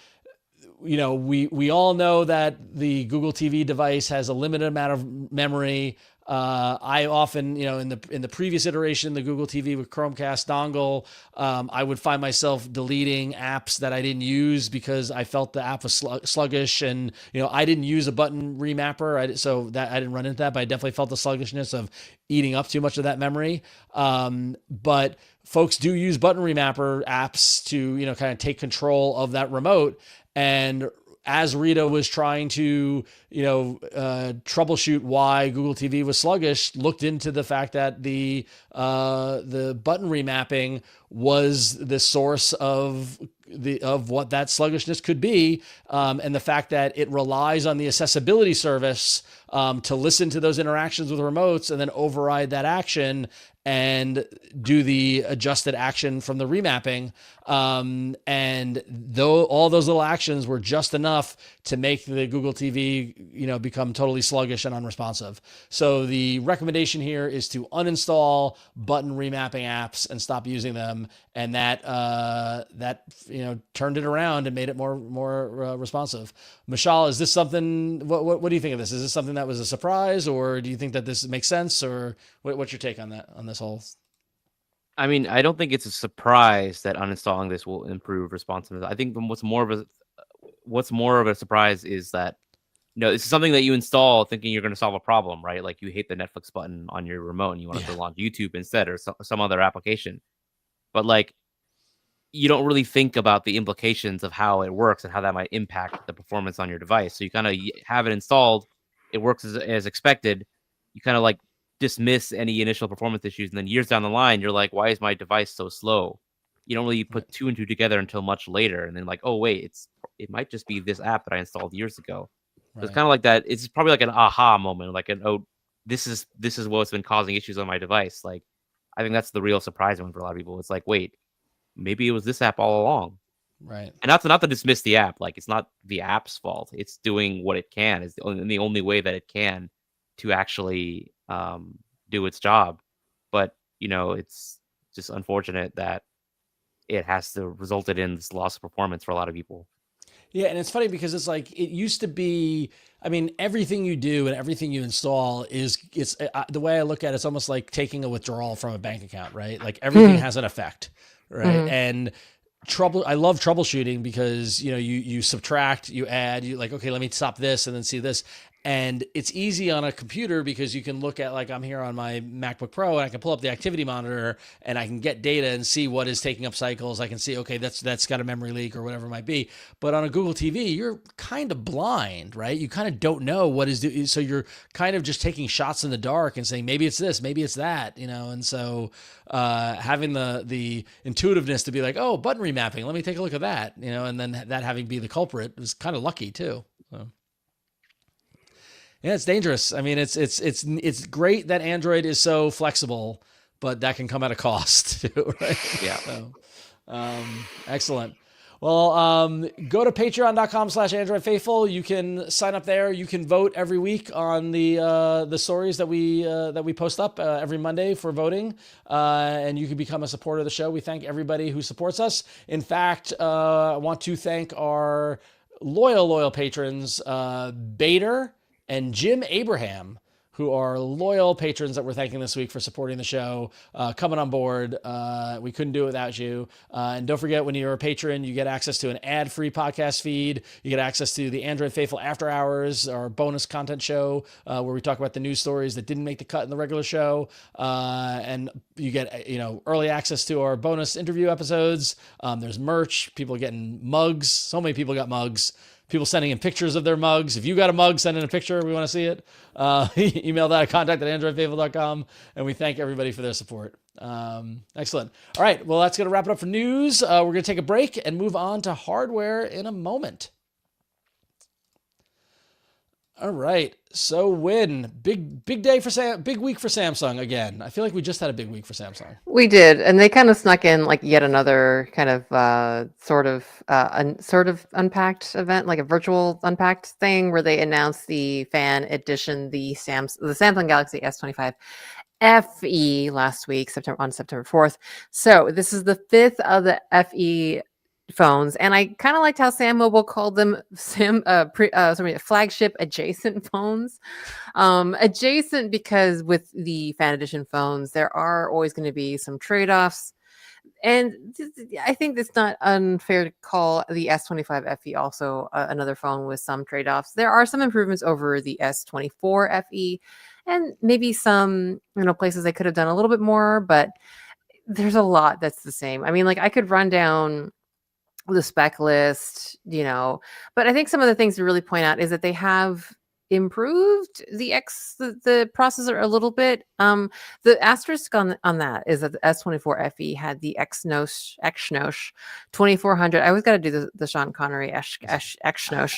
we all know that the Google TV device has a limited amount of memory. I often, in the previous iteration, the Google TV with Chromecast dongle, I would find myself deleting apps that I didn't use because I felt the app was sluggish, and I didn't use a button remapper, so that I didn't run into that, but I definitely felt the sluggishness of eating up too much of that memory. But folks do use button remapper apps to kind of take control of that remote. And as Rita was trying to, troubleshoot why Google TV was sluggish, looked into the fact that the button remapping was the source of what that sluggishness could be, and the fact that it relies on the accessibility service to listen to those interactions with remotes and then override that action and do the adjusted action from the remapping. And though all those little actions were just enough to make the Google TV, become totally sluggish and unresponsive. So the recommendation here is to uninstall button remapping apps and stop using them. And that turned it around and made it more responsive. Mishaal, is this something? What do you think of this? Is this something that was a surprise, or do you think that this makes sense, or what's your take on that, on this whole?
I mean, I don't think it's a surprise that uninstalling this will improve responsiveness. I think what's more of a surprise is that this is something that you install thinking you're going to solve a problem, right? Like you hate the Netflix button on your remote and you want to launch YouTube instead, or some other application. But like, you don't really think about the implications of how it works and how that might impact the performance on your device. So you kind of have it installed, it works as expected. You kind of like dismiss any initial performance issues, and then years down the line, you're like, why is my device so slow? You don't really put two and two together until much later, and then like, oh wait, it might just be this app that I installed years ago. Right. So it's kind of like that. It's probably like an aha moment, like this is what's been causing issues on my device. Like, I think that's the real surprise one for a lot of people. It's like, wait, maybe it was this app all along.
Right.
And not to dismiss the app. Like, it's not the app's fault. It's doing what it can. It's the only way that it can to actually do its job. But, it's just unfortunate that it has to resulted in this loss of performance for a lot of people.
Yeah, and it's funny because it's like it used to be. I mean, everything you do and everything you install it's the way I look at it, it's almost like taking a withdrawal from a bank account, right? Like everything has an effect, right? Mm-hmm. And I love troubleshooting because you subtract, you add, you like, okay, let me stop this and then see this. And it's easy on a computer because you can look at, like, I'm here on my MacBook Pro and I can pull up the activity monitor and I can get data and see what is taking up cycles. I can see, okay, that's got a memory leak or whatever it might be. But on a Google TV, you're kind of blind, right? You kind of don't know what is so you're kind of just taking shots in the dark and saying, maybe it's this, maybe it's that, and so having the intuitiveness to be like, oh, button remapping, let me take a look at that, and then that having be the culprit was kind of lucky too. So. Yeah, it's dangerous. I mean, it's great that Android is so flexible, but that can come at a cost too, right?
Yeah.
So, excellent. Well, go to patreon.com/AndroidFaithful. You can sign up there. You can vote every week on the stories that we post up every Monday for voting, and you can become a supporter of the show. We thank everybody who supports us. In fact, I want to thank our loyal patrons, Bader and Jim Abraham, who are loyal patrons that we're thanking this week for supporting the show, coming on board. We couldn't do it without you. And don't forget, when you're a patron, you get access to an ad-free podcast feed. You get access to the Android Faithful After Hours, our bonus content show, where we talk about the news stories that didn't make the cut in the regular show. And you get, early access to our bonus interview episodes. There's merch. People are getting mugs. So many people got mugs. People sending in pictures of their mugs. If you got a mug, send in a picture. We want to see it. Email that at contact@androidfaithful.com. And we thank everybody for their support. Excellent. All right. Well, that's going to wrap it up for news. We're going to take a break and move on to hardware in a moment. All right. So big day for big week for Samsung again. I feel like we just had a big week for Samsung.
We did, and they kind of snuck in like yet another kind of sort of unpacked event, like a virtual unpacked thing, where they announced the fan edition, the Samsung Galaxy S25 FE last week, on September 4th. So this is the fifth of the FE phones, and I kind of liked how Sam Mobile called them flagship adjacent phones. Adjacent because with the fan edition phones, there are always going to be some trade-offs. And I think it's not unfair to call the S25 FE also another phone with some trade-offs. There are some improvements over the S24 FE, and maybe some places they could have done a little bit more, but there's a lot that's the same. I mean, like I could run down the spec list, but I think some of the things to really point out is that they have improved the processor a little bit. The asterisk on that is that the S24 FE had the Exynos 2400. I always got to do the Sean Connery Exynos.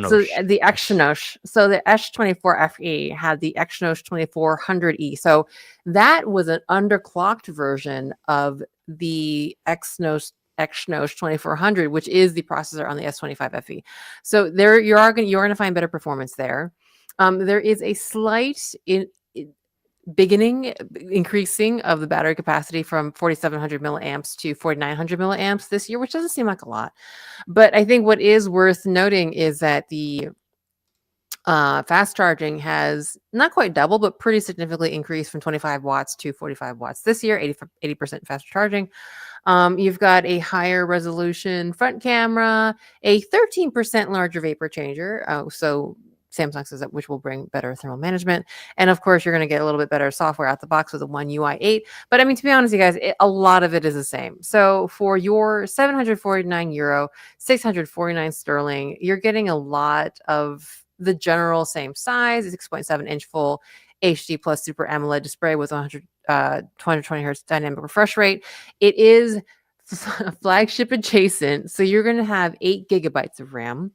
So the Exynos. So the S24 FE had the Exynos 2400E. So that was an underclocked version of the Exynos 2400, which is the processor on the S25 FE. So there you're going to find better performance there. There is a slight increasing of the battery capacity from 4,700 milliamps to 4,900 milliamps this year, which doesn't seem like a lot. But I think what is worth noting is that the fast charging has not quite double, but pretty significantly increased from 25 watts to 45 watts this year, 80% faster charging. You've got a higher resolution front camera, a 13% larger vapor changer. So Samsung says that, which will bring better thermal management. And of course, you're going to get a little bit better software out the box with a One UI 8. But I mean, to be honest, you guys, a lot of it is the same. So for your €749, 649 sterling, you're getting a lot of the general same size, 6.7-inch full HD plus Super AMOLED display with 220 hertz dynamic refresh rate. It is flagship adjacent, so you're going to have 8 gigabytes of RAM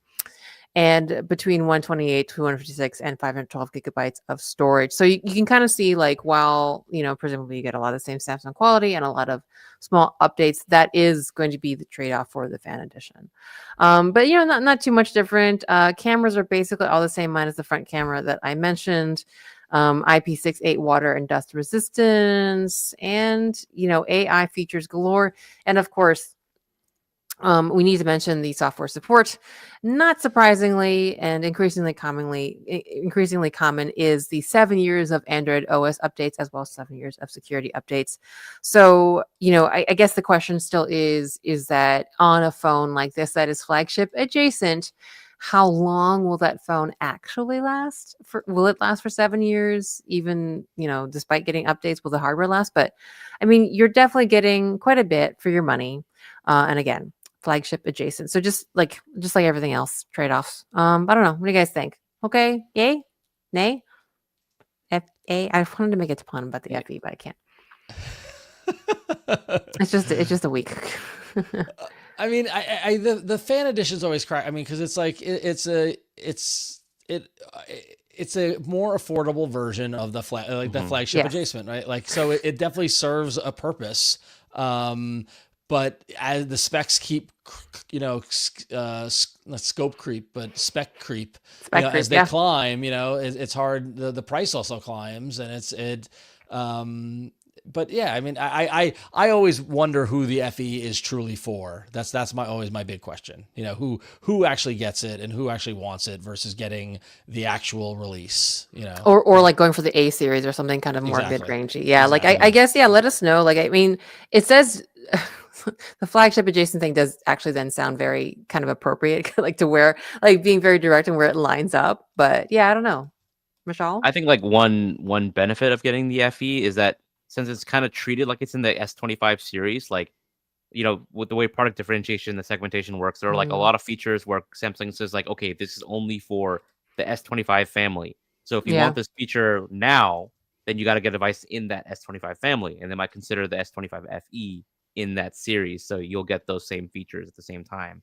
and between 128, 256, and 512 gigabytes of storage. So you can kind of see, like, while, presumably you get a lot of the same Samsung quality and a lot of small updates, that is going to be the trade-off for the fan edition. But, not too much different. Cameras are basically all the same, minus the front camera that I mentioned. IP68 water and dust resistance, and, AI features galore. And of course, we need to mention the software support. Not surprisingly, and increasingly common is the 7 years of Android OS updates, as well as 7 years of security updates. So, I guess the question still is that on a phone like this that is flagship adjacent, how long will that phone actually last? Will it last for 7 years? Even, despite getting updates, will the hardware last? But I mean, you're definitely getting quite a bit for your money. And again, flagship adjacent. So just like everything else, trade-offs. I don't know. What do you guys think? Okay. Yay? Nay? FA? I wanted to make a pun about the FE, but I can't. It's just a week.
I mean, the fan edition's always crack. I mean, because it's like it's a more affordable version of the the flagship adjacent, right? Like, so it definitely serves a purpose. But as the specs keep, not scope creep, but spec creep, as they climb, it's hard. The price also climbs, and but yeah, I mean, I always wonder who the FE is truly for. That's always my big question. Who actually gets it and who actually wants it versus getting the actual release.
Or like going for the A series or something kind of more mid-rangey. Yeah, exactly. Like I guess let us know. Like, I mean, it says the flagship adjacent thing does actually then sound very kind of appropriate, like to where, like, being very direct and where it lines up. But yeah, I don't know. Mishaal?
I think like one benefit of getting the FE is that since it's kind of treated like it's in the S25 series, like, with the way product differentiation, the segmentation works, there are like a lot of features where Samsung says like, okay, this is only for the S25 family. So if you want this feature now, then you got to get a device in that S25 family, and they might consider the S25 FE in that series, so you'll get those same features at the same time.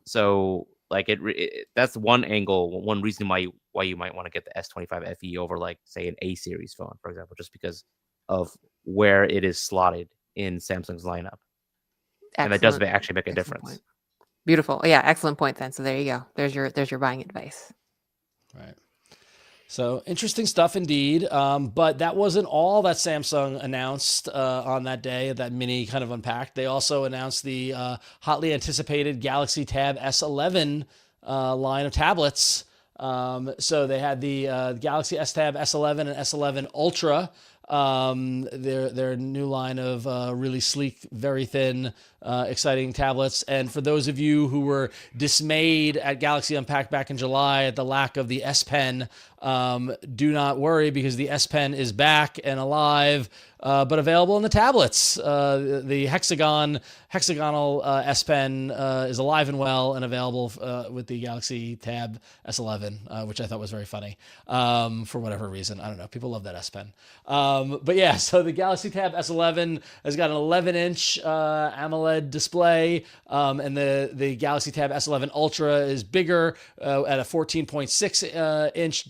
So like that's one angle, one reason why you might want to get the S25 FE over, like, say, an A series phone, for example, just because of where it is slotted in Samsung's lineup. Excellent. And that does actually make a difference.
Point. Beautiful. Yeah, excellent point then. So there you go. There's your buying advice.
Right. So interesting stuff indeed. But that wasn't all that Samsung announced on that day, that Mini kind of unpacked. They also announced the hotly anticipated Galaxy Tab S11 line of tablets. So they had the Galaxy S Tab S11 and S11 Ultra. Their new line of really sleek, very thin, exciting tablets. And for those of you who were dismayed at Galaxy Unpacked back in July at the lack of the S Pen, do not worry, because the S Pen is back and alive, but available in the tablets. The hexagonal S Pen is alive and well and available with the Galaxy Tab S11, which I thought was very funny for whatever reason. I don't know. People love that S Pen. But yeah, so the Galaxy Tab S11 has got an 11-inch AMOLED display, and the Galaxy Tab S11 Ultra is bigger at a 14.6 inch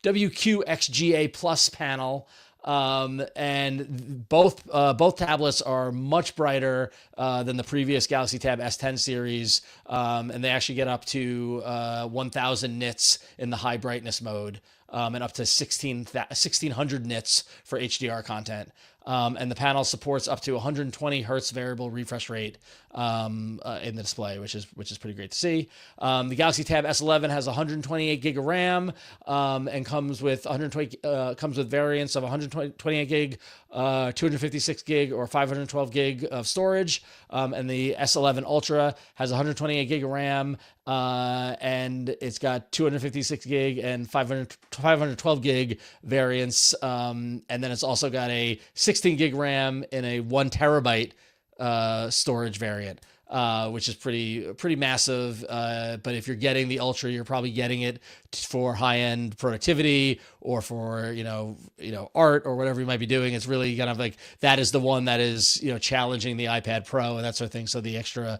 WQXGA Plus panel. And both tablets are much brighter than the previous Galaxy Tab S10 series, and they actually get up to 1,000 nits in the high brightness mode, and up to 1,600 nits for HDR content. And the panel supports up to 120 hertz variable refresh rate in the display, which is pretty great to see. The Galaxy Tab S11 has 128 gig of RAM and comes with variants of 128 gig, 256 gig, or 512 gig of storage. And the S11 Ultra has 128 gig of RAM, and it's got 256 gig and 512 gig variants. And then it's also got a 16 gig RAM in a 1 terabyte storage variant, which is pretty massive. But if you're getting the Ultra, you're probably getting it for high-end productivity or for art or whatever you might be doing. It's really kind of like that is the one that is challenging the iPad Pro and that sort of thing. So the extra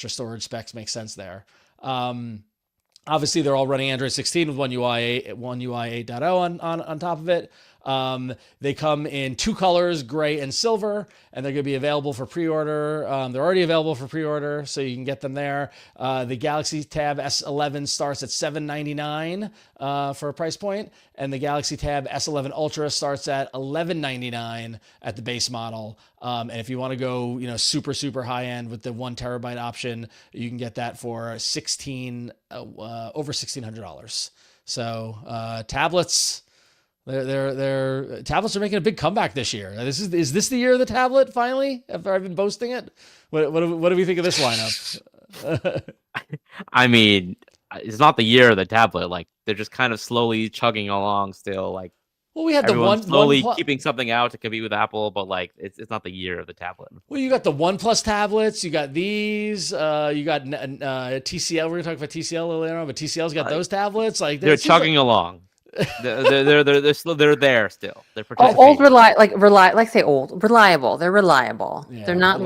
storage specs make sense there. Obviously, they're all running Android 16 with One UI 8.0 on top of it. They come in 2 colors, gray and silver, and they're going to be available for pre-order. They're already available for pre-order, so you can get them there. The Galaxy Tab S11 starts at $799 for a price point, and the Galaxy Tab S11 Ultra starts at $1199 at the base model. And if you want to go, super, super high end with the 1 terabyte option, you can get that for over $1,600. So tablets. Their tablets are making a big comeback this year. Is this the year of the tablet finally? After I've been boasting it, what do we think of this lineup?
I mean, it's not the year of the tablet. Like they're just kind of slowly chugging along still. Like
well, we had the
slowly keeping something out to compete with Apple, but like it's not the year of the tablet.
Well, you got the OnePlus tablets. You got these. You got TCL. We're gonna talk about TCL later on, but TCL's got those tablets. Like
they're chugging along. They're there still. They're
reliable. They're reliable.
Yeah,
they're not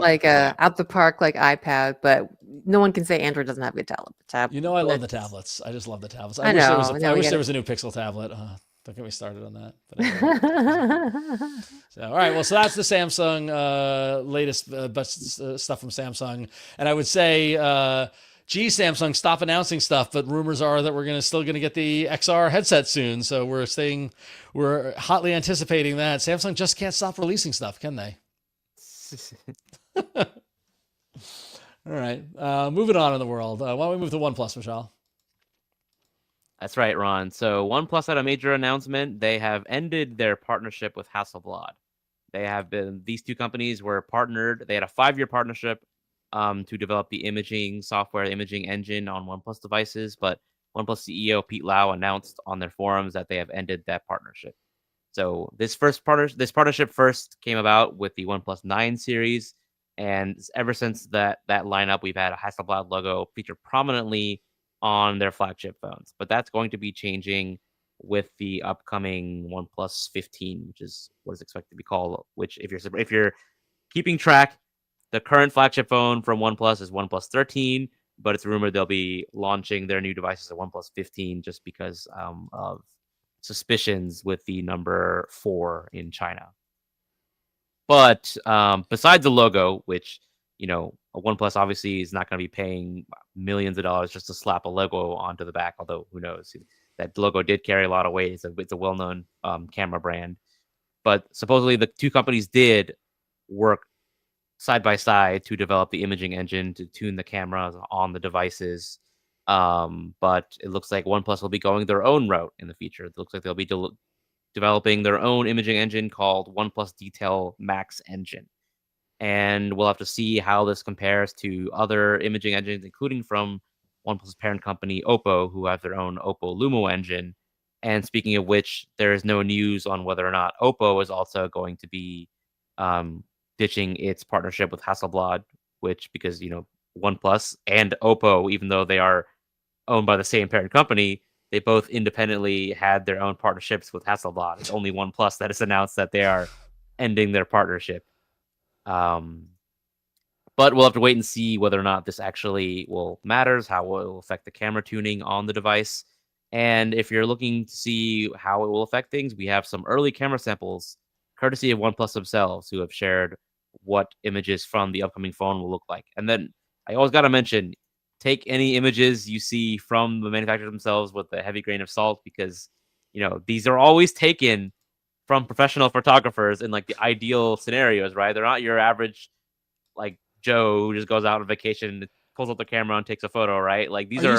out the park like iPad, but no one can say Android doesn't have a tablet.
I love the tablets. I just love the tablets.
I
wish there was a new Pixel tablet. Don't get me started on that. But anyway. So, all right. Well, so that's the Samsung latest best stuff from Samsung, and I would say. Samsung, stop announcing stuff, but rumors are that we're still gonna get the XR headset soon. So we're hotly anticipating that. Samsung just can't stop releasing stuff, can they? All right. Moving on in the world. Why don't we move to OnePlus, Mishaal?
That's right, Ron. So OnePlus had a major announcement. They have ended their partnership with Hasselblad. These two companies were partnered. They had a 5-year partnership to develop the imaging software, imaging engine on OnePlus devices. But OnePlus CEO Pete Lau announced on their forums that they have ended that partnership. So this partnership first came about with the OnePlus 9 series. And ever since that lineup, we've had a Hasselblad logo featured prominently on their flagship phones. But that's going to be changing with the upcoming OnePlus 15, which is what is expected to be called. Which, if you're keeping track, the current flagship phone from OnePlus is OnePlus 13, but it's rumored they'll be launching their new devices at OnePlus 15 just because of suspicions with the number 4 in China. But besides the logo, which, OnePlus obviously is not going to be paying millions of dollars just to slap a logo onto the back, although who knows? that logo did carry a lot of weight. It's a well-known camera brand. But supposedly the two companies did work side by side to develop the imaging engine to tune the cameras on the devices. But it looks like OnePlus will be going their own route in the future. It looks like they'll be developing their own imaging engine called OnePlus Detail Max Engine. And we'll have to see how this compares to other imaging engines, including from OnePlus parent company Oppo, who have their own Oppo Lumo engine. And speaking of which, there is no news on whether or not Oppo is also going to be ditching its partnership with Hasselblad, because OnePlus and Oppo, even though they are owned by the same parent company, they both independently had their own partnerships with Hasselblad. It's only OnePlus that has announced that they are ending their partnership. But we'll have to wait and see whether or not this actually matters, how it will affect the camera tuning on the device. And if you're looking to see how it will affect things, we have some early camera samples, courtesy of OnePlus themselves, who have shared what images from the upcoming phone will look like. And then I always got to mention, take any images you see from the manufacturers themselves with a heavy grain of salt, because these are always taken from professional photographers in like the ideal scenarios, right? They're not your average like Joe who just goes out on vacation, pulls up the camera and takes a photo, right? Like these are.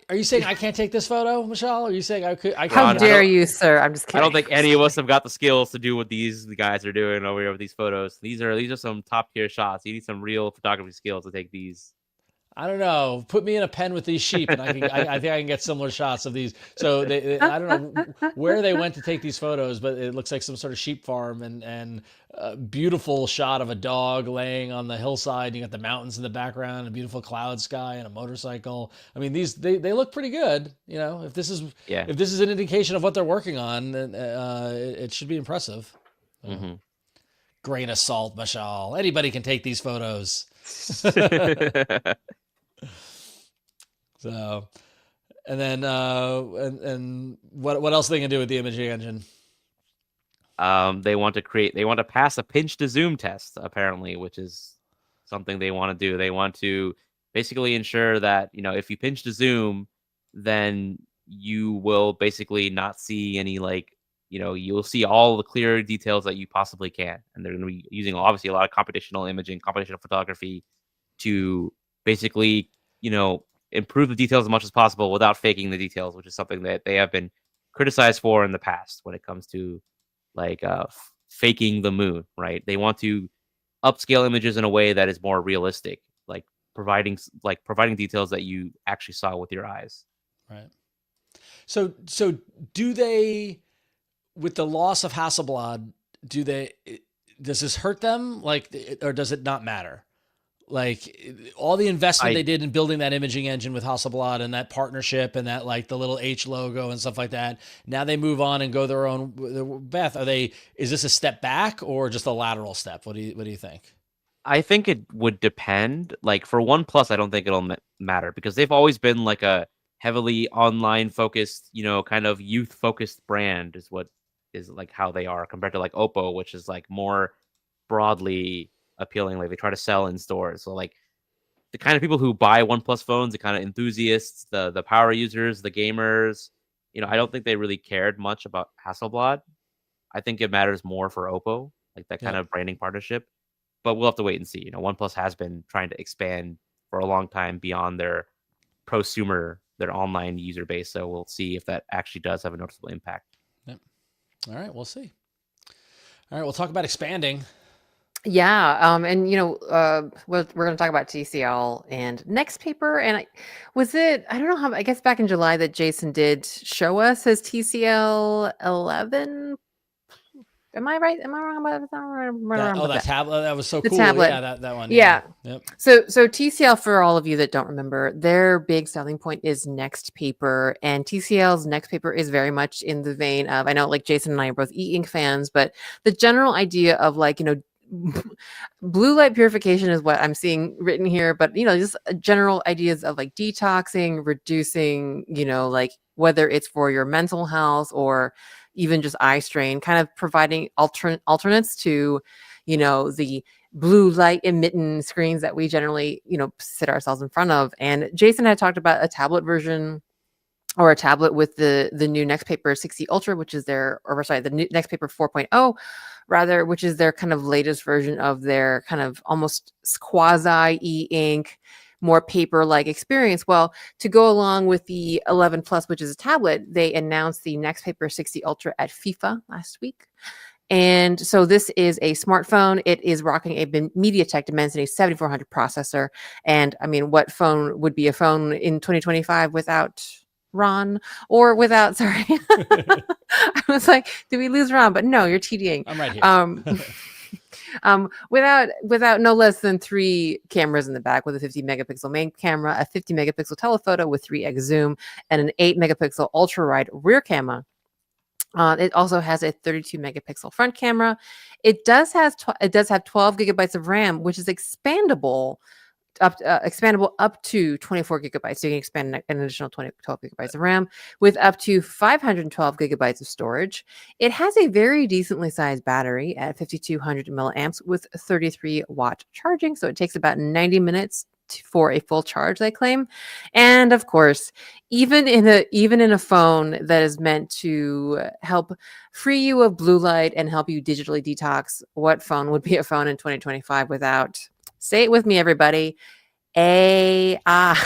Are you saying I can't take this photo, Mishaal? Are you saying I could?
How dare you, sir? I'm just kidding.
I don't think any of us have got the skills to do what the guys are doing over here with these photos. These are some top tier shots. You need some real photography skills to take these.
I don't know. Put me in a pen with these sheep, and I think I can get similar shots of these. So I don't know where they went to take these photos, but it looks like some sort of sheep farm, and a beautiful shot of a dog laying on the hillside. You got the mountains in the background, a beautiful cloud sky, and a motorcycle. I mean, they look pretty good. If this is an indication of what they're working on, then it should be impressive.
Mm-hmm.
Grain of salt, Mishaal. Anybody can take these photos. So, and then and what else they can do with the imaging engine?
They want to pass a pinch to zoom test, apparently, which is something they want to do. They want to basically ensure that if you pinch to zoom, then you will basically not see any you'll see all the clear details that you possibly can. And they're going to be using obviously a lot of computational imaging, computational photography to basically, improve the details as much as possible without faking the details, which is something that they have been criticized for in the past when it comes to faking the moon, right? They want to upscale images in a way that is more realistic, like providing details that you actually saw with your eyes.
Right. So do they, with the loss of Hasselblad, does this hurt them? Or does it not matter? Like all the investment they did in building that imaging engine with Hasselblad and that partnership and that the little H logo and stuff like that. Now they move on and go their own path. Is this a step back or just a lateral step? What do you think?
I think it would depend. Like for OnePlus, I don't think it'll matter because they've always been like a heavily online focused, kind of youth focused brand is what is like how they are compared to like Oppo, which is like more broadly appealing. Like they try to sell in stores. So like the kind of people who buy OnePlus phones, the kind of enthusiasts, the power users, the gamers, I don't think they really cared much about Hasselblad. I think it matters more for Oppo, like that kind of branding partnership. But we'll have to wait and see. OnePlus has been trying to expand for a long time beyond their prosumer, their online user base. So we'll see if that actually does have a noticeable impact.
Yep. All right, we'll see. All right, we'll talk about expanding.
Yeah, and we're going to talk about TCL and next paper. And I don't know how. I guess back in July that Jason did show us his TCL 11. Am I right? Am I wrong about that?
That tablet, that was so cool.
Tablet.
Yeah, that one.
Yeah.
Yep.
So TCL, for all of you that don't remember, their big selling point is next paper, and TCL's next paper is very much in the vein of, I know like Jason and I are both e-ink fans, but the general idea of blue light purification is what I'm seeing written here, but just general ideas of like detoxing, reducing, like whether it's for your mental health or even just eye strain, kind of providing alternates to, the blue light emitting screens that we generally, sit ourselves in front of. And Jason had talked about a tablet version or a tablet with the new Nextpaper 60 Ultra, which is the new Nextpaper 4.0, rather, which is their kind of latest version of their kind of almost quasi e-ink, more paper-like experience. Well, to go along with the 11 Plus, which is a tablet, they announced the Nextpaper 60 Ultra at FIFA last week. And so this is a smartphone. It is rocking a MediaTek Dimensity 7400 processor. And I mean, what phone would be a phone in 2025 without Ron or without, sorry. I was like, did we lose Ron? But no, you're TDing.
I'm right here.
Without no less than 3 cameras in the back, with a 50 megapixel main camera, a 50 megapixel telephoto with 3x zoom, and an 8 megapixel ultra wide rear camera. It also has a 32 megapixel front camera. It does have 12 gigabytes of RAM, which is expandable up to 24 gigabytes. So you can expand an additional 12 gigabytes of RAM with up to 512 gigabytes of storage. It has a very decently sized battery at 5,200 milliamps with 33 watt charging. So it takes about 90 minutes for a full charge, they claim. And of course, even in a phone that is meant to help free you of blue light and help you digitally detox, what phone would be a phone in 2025 without, say it with me, everybody, AI?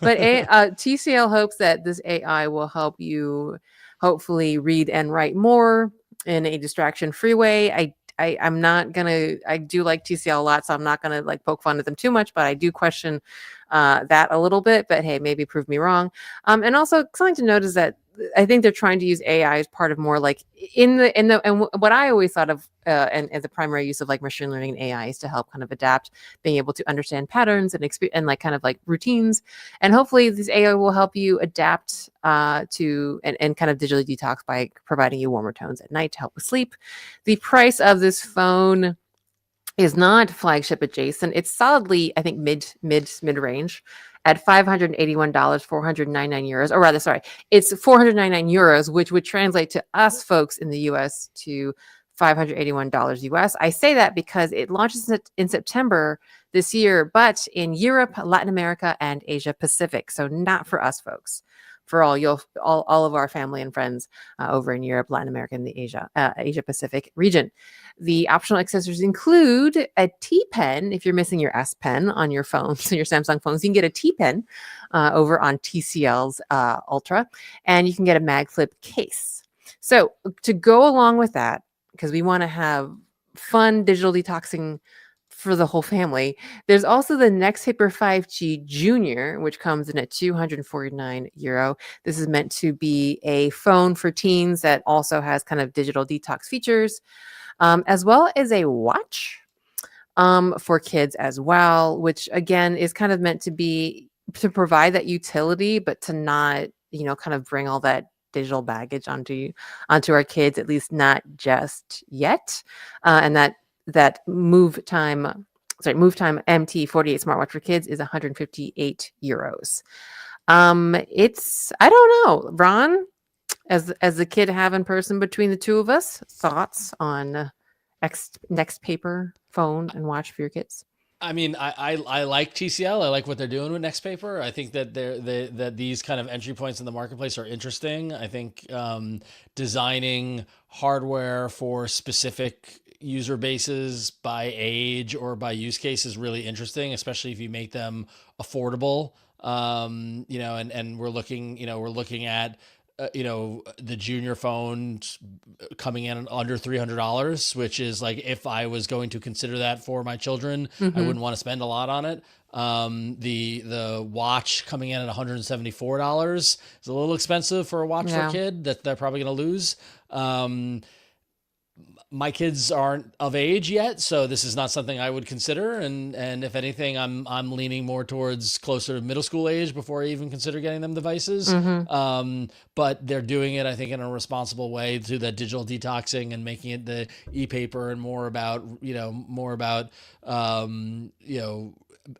But TCL hopes that this AI will help you hopefully read and write more in a distraction-free way. I'm not gonna. I do like TCL a lot, so I'm not gonna like poke fun at them too much. But I do question that a little bit. But hey, maybe prove me wrong. And also something to note is that I think they're trying to use AI as part of more like what I always thought of and as the primary use of like machine learning and AI is to help kind of adapt, being able to understand patterns and like kind of like routines. And hopefully this AI will help you adapt to and kind of digitally detox by providing you warmer tones at night to help with sleep. The price of this phone is not flagship adjacent. It's solidly, I think, mid range at $581, 499 euros, or rather, sorry, it's 499 euros, which would translate to us folks in the US to $581 US. I say that because it launches in September this year, but in Europe, Latin America, and Asia Pacific. So not for us folks. For all of our family and friends over in Europe, Latin America, and the Asia Pacific region. The optional accessories include a T Pen. If you're missing your S Pen on your phones, your Samsung phones, you can get a T Pen over on TCL's Ultra, and you can get a mag flip case. So to go along with that, because we want to have fun digital detoxing for the whole family, there's also the Nextpaper 5G Junior, which comes in at 249 euro. This is meant to be a phone for teens that also has kind of digital detox features, as well as a watch for kids as well, which again is kind of meant to provide that utility, but to not, kind of bring all that digital baggage onto our kids, at least not just yet. And that Move Time MT48 smartwatch for kids is 158 euros. It's, I don't know, Ron, as the kid having person between the two of us, thoughts on Nextpaper phone and watch for your kids?
I mean, I like TCL. I like what they're doing with Nextpaper. I think that that these kind of entry points in the marketplace are interesting. I think designing hardware for specific user bases by age or by use case is really interesting, especially if you make them affordable. And we're looking at the junior phone coming in under $300, which is like, if I was going to consider that for my children, I wouldn't want to spend a lot on it. The watch coming in at $174 is a little expensive for a watch for a kid that they're probably going to lose. My kids aren't of age yet, so this is not something I would consider. And if anything, I'm leaning more towards closer to middle school age before I even consider getting them devices. But they're doing it, I think, in a responsible way through that digital detoxing and making it the e-paper and more about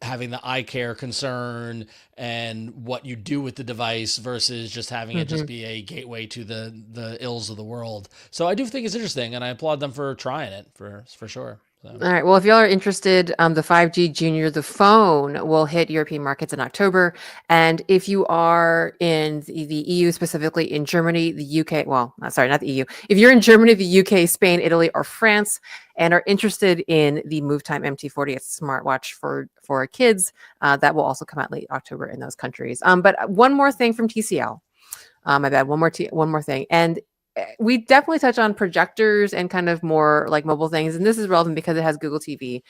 having the eye care concern and what you do with the device versus just having it just be a gateway to the ills of the world. So I do think it's interesting, and I applaud them for trying it for sure. So.
All right. Well, if y'all are interested, the 5G Junior, the phone, will hit European markets in October. And if you are in the EU, specifically in Germany, the UK, well, sorry, not the EU. If you're in Germany, the UK, Spain, Italy, or France, and are interested in the MoveTime MT40, it's a smartwatch for kids, that will also come out late October in those countries. But one more thing from TCL. My bad. One more thing. And we definitely touch on projectors and kind of more like mobile things. And this is relevant because it has Google TV.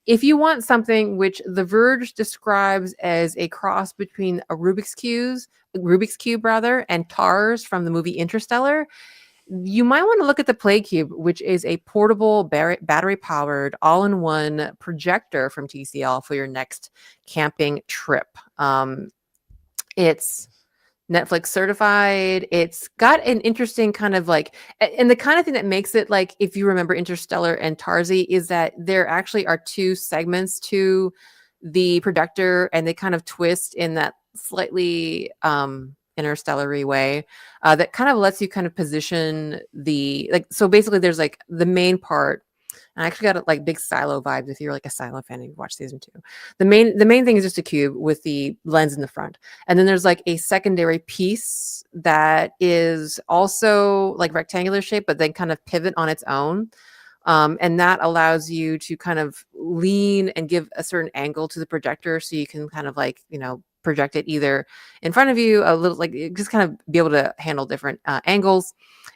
If you want something which The Verge describes as a cross between a Rubik's Cube rather, and TARS from the movie Interstellar, you might want to look at the Play Cube, which is a portable battery powered all-in-one projector from TCL for your next camping trip. It's Netflix certified. It's got an interesting kind of like, and the kind of thing that makes it like, if you remember Interstellar and Tarsi, is that there actually are two segments to the projector, and they kind of twist in that slightly interstellar-y way that kind of lets you kind of position the, like, so basically there's like the main part. I actually got like big Silo vibes. If you're like a Silo fan and you watch season 2, the main thing is just a cube with the lens in the front, and then there's like a secondary piece that is also like rectangular shape, but then kind of pivot on its own, and that allows you to kind of lean and give a certain angle to the projector, so you can kind of like project it either in front of you, a little, like just kind of be able to handle different angles.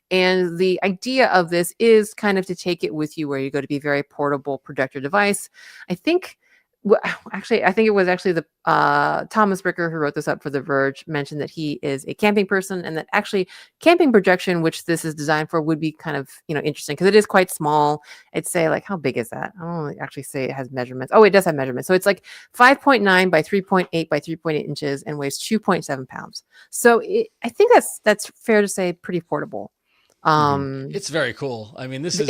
And the idea of this is kind of to take it with you where you go, to be a very portable projector device. I think it was actually the Thomas Bricker, who wrote this up for The Verge, mentioned that he is a camping person, and that actually camping projection, which this is designed for, would be kind of interesting because it is quite small. I'd say, like, how big is that? I don't actually say it has measurements. Oh, it does have measurements. So it's like 5.9 by 3.8 by 3.8 inches and weighs 2.7 pounds. So I think that's fair to say pretty portable.
It's very cool. I mean, this is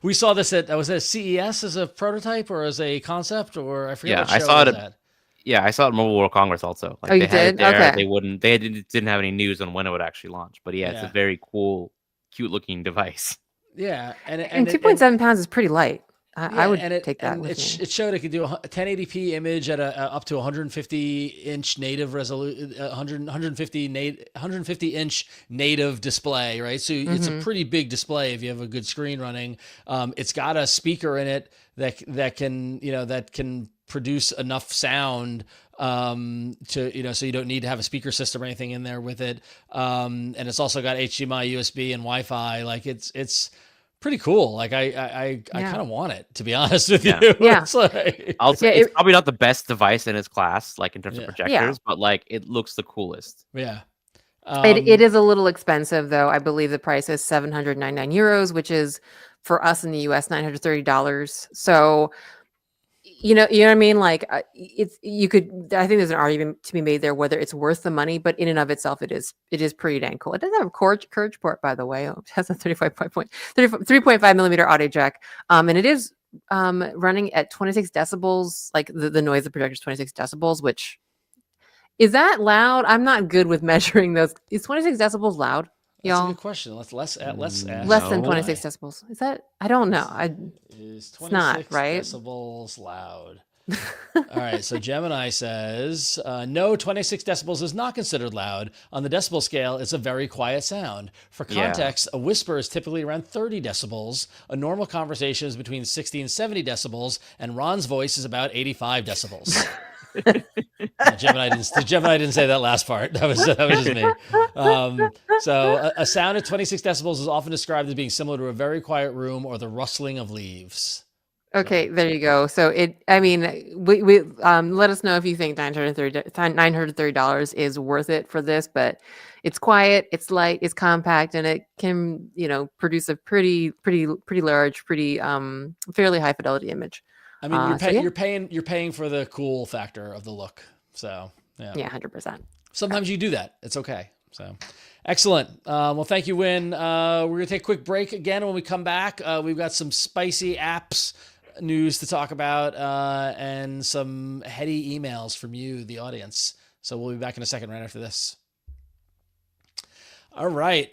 we saw this at CES as a prototype or as a concept, or I forget what show
I
it was at.
Yeah, I saw it at Mobile World Congress also. Like,
you did? Okay.
They didn't have any news on when it would actually launch, but it's a very cool, cute looking device.
Yeah,
and 2.7 pounds is pretty light. I would take that.
And it showed it could do a 1080p image at up to 150 inch native resolution, 150 inch native display, right? So it's a pretty big display if you have a good screen running. It's got a speaker in it that can produce enough sound to so you don't need to have a speaker system or anything in there with it. And it's also got HDMI, USB, and Wi-Fi. Like it's pretty cool. Like I kind of want it, to be honest with you.
Yeah.
It's like,
it's probably not the best device in its class, like in terms of projectors, but like it looks the coolest.
Yeah.
It is a little expensive though. I believe the price is 799 euros, which is for us in the US $930. So you know what I mean? Like I think there's an argument to be made there whether it's worth the money, but in and of itself, it is pretty dang cool. It does have a Courage port, by the way. It has a 3.5 millimeter audio jack. And it is running at 26 decibels. Like the noise of the projector is 26 decibels, which is that loud? I'm not good with measuring those. Is 26 decibels loud?
That's
y'all?
a good question. Let's
less than 26 decibels. Is that? I don't know.
Is 26
it's not, right?
decibels loud? All right. So Gemini says, no, 26 decibels is not considered loud. On the decibel scale, it's a very quiet sound. For context, a whisper is typically around 30 decibels. A normal conversation is between 60 and 70 decibels, and Ron's voice is about 85 decibels. Gemini didn't say that last part. That was just me. So a sound at 26 decibels is often described as being similar to a very quiet room or the rustling of leaves.
Okay, there you go. So we let us know if you think $930 is worth it for this, but it's quiet, it's light, it's compact, and it can produce a pretty large, fairly high fidelity image.
I mean, you're paying for the cool factor of the look. So yeah,
100%.
Sometimes you do that. It's okay. So excellent. Well, thank you, Huyen. We're gonna take a quick break again. When we come back, we've got some spicy apps news to talk about and some heady emails from you, the audience. So we'll be back in a second right after this. All right.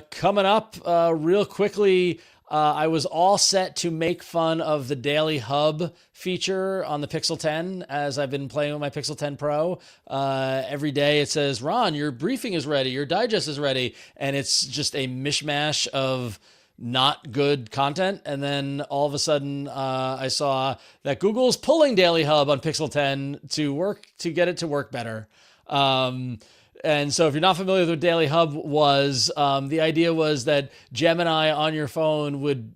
Coming up real quickly. I was all set to make fun of the Daily Hub feature on the Pixel 10 as I've been playing with my Pixel 10 Pro. Every day it says, Ron, your briefing is ready, your digest is ready. And it's just a mishmash of not good content. And then all of a sudden, I saw that Google's pulling Daily Hub on Pixel 10 to get it to work better. And so if you're not familiar with what Daily Hub was, the idea was that Gemini on your phone would,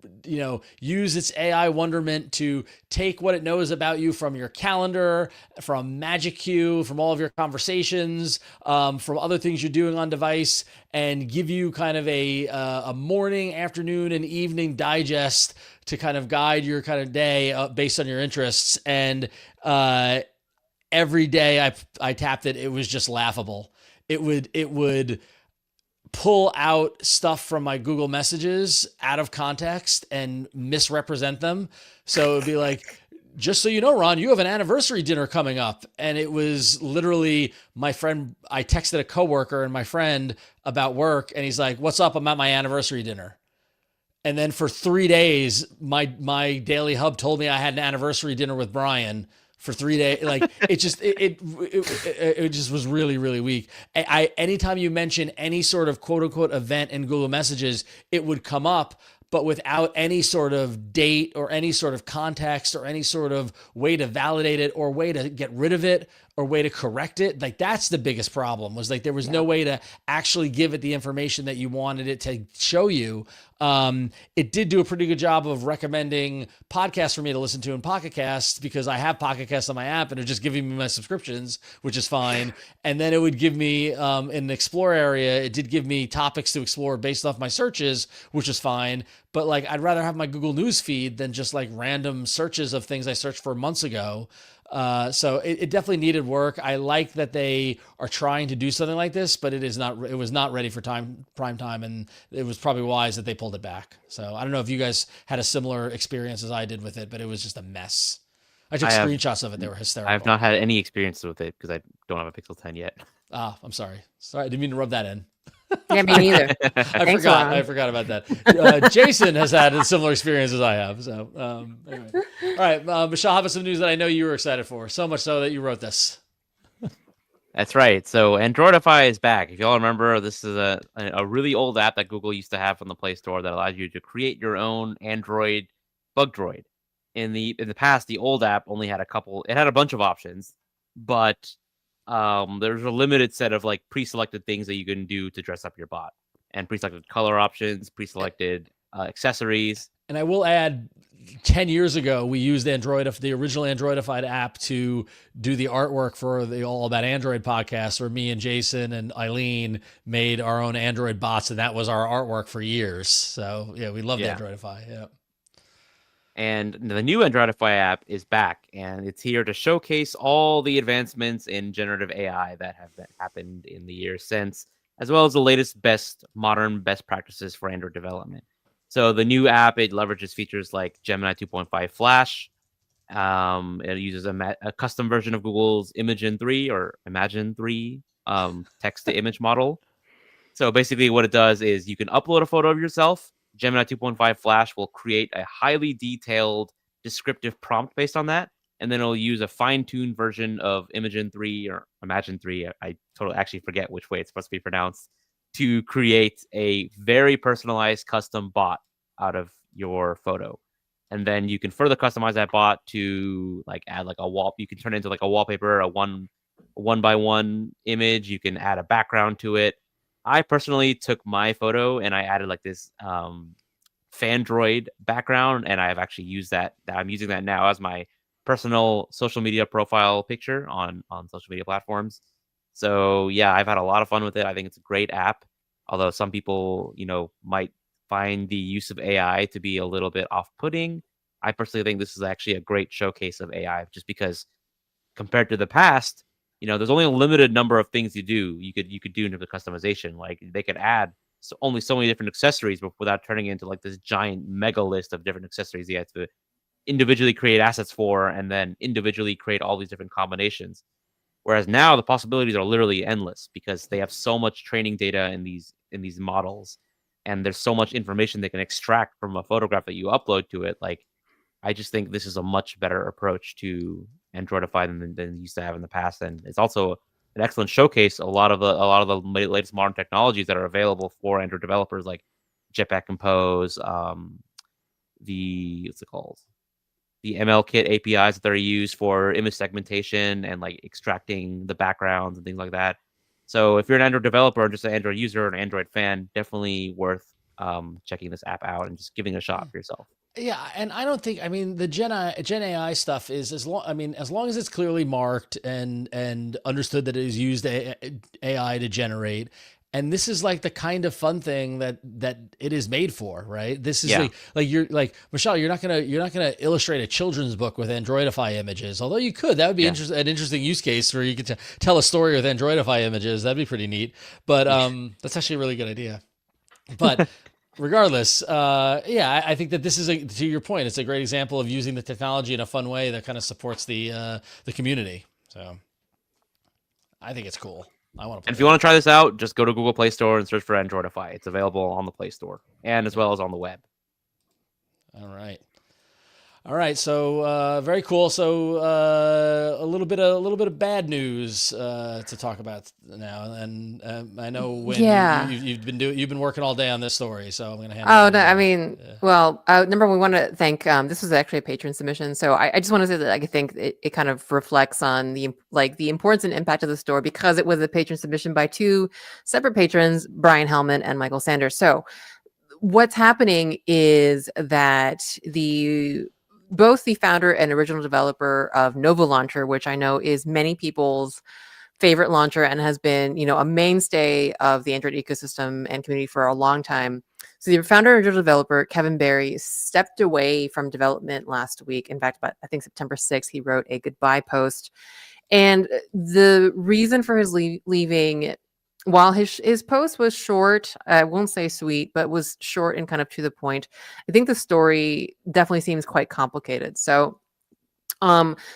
use its AI wonderment to take what it knows about you from your calendar, from Magic Queue, from all of your conversations, from other things you're doing on device, and give you kind of a morning, afternoon, and evening digest to kind of guide your kind of day based on your interests. And every day I tapped it, it was just laughable. It would pull out stuff from my Google Messages out of context and misrepresent them. So it'd be like, just so you know, Ron, you have an anniversary dinner coming up. And it was literally my friend. I texted a coworker and my friend about work, and he's like, what's up? I'm at my anniversary dinner. And then for 3 days, my Daily Hub told me I had an anniversary dinner with Brian for 3 days. Like it just was really, really weak. Anytime you mention any sort of quote unquote event in Google Messages, it would come up, but without any sort of date or any sort of context or any sort of way to validate it or way to get rid of it or way to correct it. Like that's the biggest problem, was like there was no way to actually give it the information that you wanted it to show you. It did do a pretty good job of recommending podcasts for me to listen to in Pocket Casts, because I have Pocket Casts on my app and it's just giving me my subscriptions, which is fine. And then it would give me, in the Explore area, it did give me topics to explore based off my searches, which is fine. But like, I'd rather have my Google News feed than just like random searches of things I searched for months ago. So it definitely needed work. I like that they are trying to do something like this, but it was not ready for prime time. And it was probably wise that they pulled it back. So I don't know if you guys had a similar experience as I did with it, but it was just a mess. I took screenshots of it. They were hysterical.
I have not had any experience with it because I don't have a Pixel 10 yet.
I'm sorry. I didn't mean to rub that in.
Yeah, me neither.
I forgot about that. Jason has had a similar experience as I have. So, anyway. All right, Mishaal, how about some news that I know you were excited for? So much so that you wrote this.
That's right. So Androidify is back. If y'all remember, this is a really old app that Google used to have from the Play Store that allows you to create your own Android bug droid. In the past, the old app only had it had a bunch of options, but there's a limited set of like pre-selected things that you can do to dress up your bot, and pre-selected color options, pre-selected accessories.
And I will add, 10 years ago, we used the original Androidified app to do the artwork for the All About Android podcast, where me and Jason and Eileen made our own Android bots, and that was our artwork for years. So yeah, we loved Androidify. Yeah.
And the new Androidify app is back, and it's here to showcase all the advancements in generative AI that have happened in the years since, as well as the latest modern best practices for Android development. So the new app, it leverages features like Gemini 2.5 Flash. It uses a custom version of Google's Imagen 3 or Imagine 3 text-to-image model. So basically what it does is you can upload a photo of yourself. Gemini 2.5 Flash will create a highly detailed descriptive prompt based on that, and then it'll use a fine-tuned version of Imagen 3 or Imagine 3. I totally actually forget which way it's supposed to be pronounced, to create a very personalized custom bot out of your photo. And then you can further customize that bot to like add like a wall. You can turn it into like a wallpaper, a one by one image. You can add a background to it. I personally took my photo and I added like this Fandroid background, and I've actually used that. I'm using that now as my personal social media profile picture on social media platforms. So yeah, I've had a lot of fun with it. I think it's a great app. Although some people, might find the use of AI to be a little bit off-putting, I personally think this is actually a great showcase of AI, just because compared to the past, there's only a limited number of things you could do into the customization. Like they could add only so many different accessories, but without turning into like this giant mega list of different accessories you have to individually create assets for, and then individually create all these different combinations. Whereas now the possibilities are literally endless because they have so much training data in these models and there's so much information they can extract from a photograph that you upload to it. Like, I just think this is a much better approach to Androidify than used to have in the past, and it's also an excellent showcase a lot of the latest modern technologies that are available for Android developers, like Jetpack Compose, the ML-Kit APIs that are used for image segmentation and like extracting the backgrounds and things like that. So if you're an Android developer or just an Android user or an Android fan, definitely worth checking this app out and just giving it a shot for yourself.
Yeah, and I don't think, I mean, the Gen AI stuff is as long as it's clearly marked and understood that it is used AI to generate. And this is like the kind of fun thing that it is made for, right? This is like you're like, Mishaal, you're not gonna illustrate a children's book with Androidify images, although you could. That would be an interesting use case where you could tell a story with Androidify images. That'd be pretty neat. But that's actually a really good idea. But regardless, I think that this is to your point, it's a great example of using the technology in a fun way that kind of supports the community. So I think it's cool. I want to.
And if you want to try this out, just go to Google Play Store and search for Androidify. It's available on the Play Store and as well as on the web.
All right. So very cool. So a little bit of bad news to talk about now. And I know when you've been working all day on this story, so I'm going to hand.
Oh no, I mean, well, number one, we want to thank. This was actually a patron submission, so I just want to say that I think it kind of reflects on the importance and impact of the store because it was a patron submission by two separate patrons, Brian Hellman and Michael Sanders. So what's happening is that both the founder and original developer of Nova Launcher, which I know is many people's favorite launcher and has been, a mainstay of the Android ecosystem and community for a long time. So the founder and original developer, Kevin Barry, stepped away from development last week. In fact, I think September 6th, he wrote a goodbye post. And the reason for his leaving, while his post was short, I won't say sweet, but was short and kind of to the point, I think the story definitely seems quite complicated. So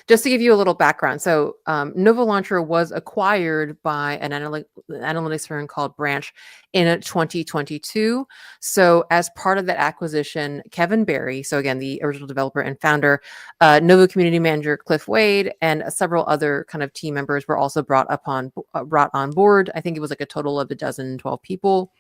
just to give you a little background. So Nova Launcher was acquired by an analytics firm called Branch in 2022. So as part of that acquisition, Kevin Barry, so again, the original developer and founder, Nova community manager Cliff Wade, and several other kind of team members were also brought on board. I think it was like a total of 12 people.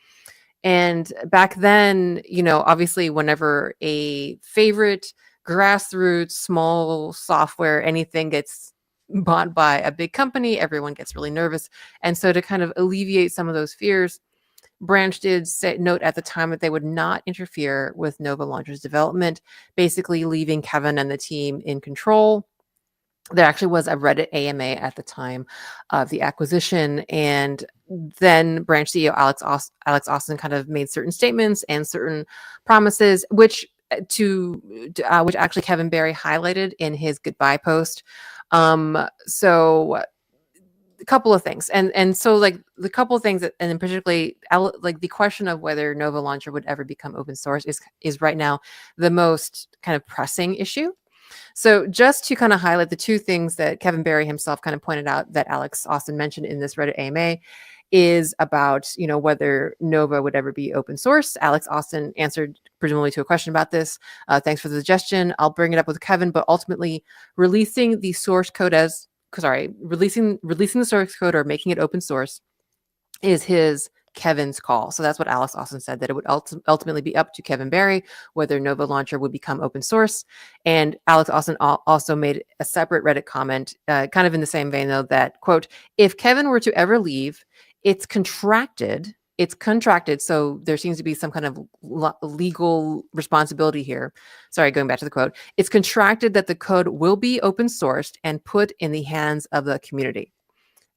And back then, obviously whenever a favorite grassroots, small software, anything gets bought by a big company, everyone gets really nervous. And so to kind of alleviate some of those fears, Branch did note at the time that they would not interfere with Nova Launcher's development, basically leaving Kevin and the team in control. There actually was a Reddit AMA at the time of the acquisition. And then Branch CEO Alex Austin kind of made certain statements and certain promises, which actually Kevin Barry highlighted in his goodbye post. So a couple of things. And so like the couple of things and then particularly like the question of whether Nova Launcher would ever become open source is right now the most kind of pressing issue. So just to kind of highlight the two things that Kevin Barry himself kind of pointed out that Alex Austin mentioned in this Reddit AMA is about, whether Nova would ever be open source. Alex Austin answered presumably to a question about this. Thanks for the suggestion. I'll bring it up with Kevin, but ultimately releasing the source code releasing the source code or making it open source is Kevin's call. So that's what Alex Austin said, that it would ultimately be up to Kevin Barry whether Nova Launcher would become open source. And Alex Austin also made a separate Reddit comment, kind of in the same vein though, that, quote, if Kevin were to ever leave, it's contracted. So there seems to be some kind of legal responsibility here. Sorry, going back to the quote. It's contracted that the code will be open sourced and put in the hands of the community.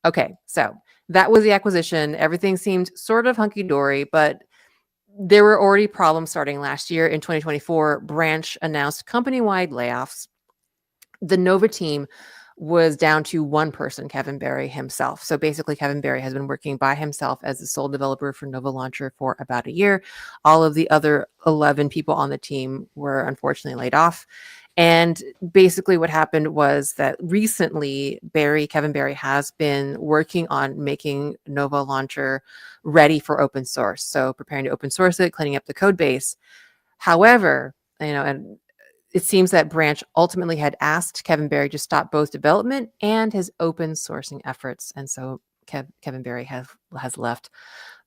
Okay, so that was the acquisition. Everything seemed sort of hunky-dory, but there were already problems starting last year. In 2024, Branch announced company-wide layoffs. The Nova team was down to one person, Kevin Barry himself. So basically, Kevin Barry has been working by himself as the sole developer for Nova Launcher for about a year. All of the other 11 people on the team were unfortunately laid off. And basically what happened was that recently Kevin Berry has been working on making Nova Launcher ready for open source. So preparing to open source it, cleaning up the code base. However, and it seems that Branch ultimately had asked Kevin Berry to stop both development and his open sourcing efforts. And so Kevin Berry has left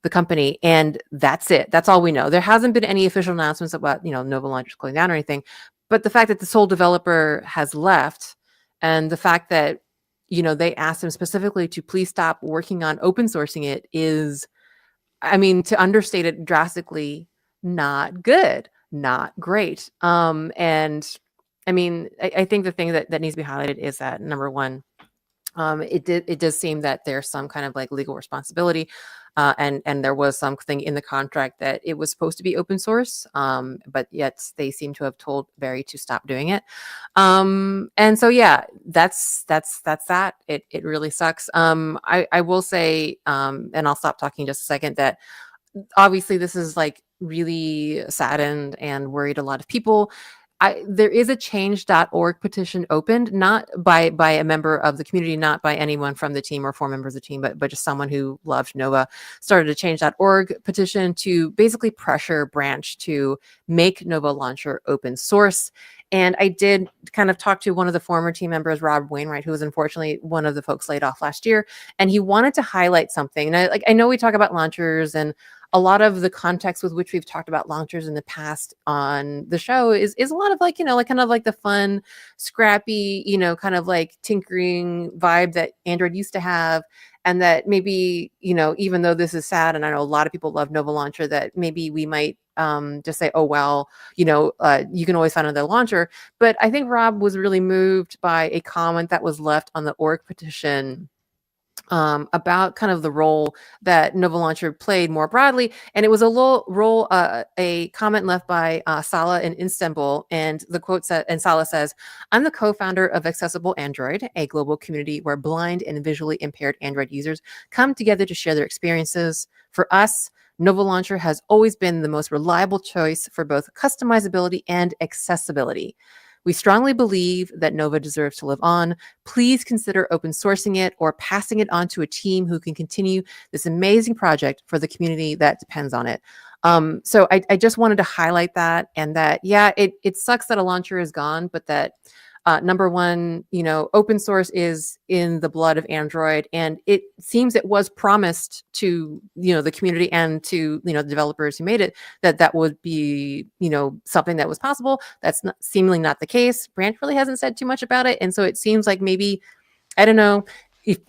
the company, and that's it. That's all we know. There hasn't been any official announcements about, Nova Launcher closing down or anything, but the fact that the sole developer has left, and the fact that, they asked him specifically to please stop working on open sourcing it is, I mean, to understate it drastically, not good, not great. And I mean, I think the thing that needs to be highlighted is that, number one, it does seem that there's some kind of like legal responsibility, and there was something in the contract that it was supposed to be open source, but yet they seem to have told Barry to stop doing it. And so yeah, that's that. It really sucks. I will say, and I'll stop talking in just a second, that obviously this is like really saddened and worried a lot of people. There is a change.org petition opened, not by a member of the community, not by anyone from the team or 4 members of the team, but just someone who loved Nova, started a change.org petition to basically pressure Branch to make Nova Launcher open source. And I did kind of talk to one of the former team members, Rob Wainwright, who was unfortunately one of the folks laid off last year. And he wanted to highlight something. And I know we talk about launchers, and a lot of the context with which we've talked about launchers in the past on the show is a lot of like, like kind of like the fun, scrappy, kind of like tinkering vibe that Android used to have. And that maybe, even though this is sad, and I know a lot of people love Nova Launcher, that maybe we might just say, oh, well, you can always find another launcher. But I think Rob was really moved by a comment that was left on the org petition about kind of the role that Nova Launcher played more broadly. And it was a comment left by Sala in Istanbul. And the quote said, and Sala says, "I'm the co-founder of Accessible Android, a global community where blind and visually impaired Android users come together to share their experiences. For us, Nova Launcher has always been the most reliable choice for both customizability and accessibility. We strongly believe that Nova deserves to live on. Please consider open sourcing it or passing it on to a team who can continue this amazing project for the community that depends on it." So I just wanted to highlight that, and that, yeah, it sucks that a launcher is gone, but that number one, open source is in the blood of Android, and it seems it was promised to, the community and to, the developers who made it, that would be, something that was possible. That's seemingly not the case. Branch really hasn't said too much about it. And so it seems like maybe, I don't know, if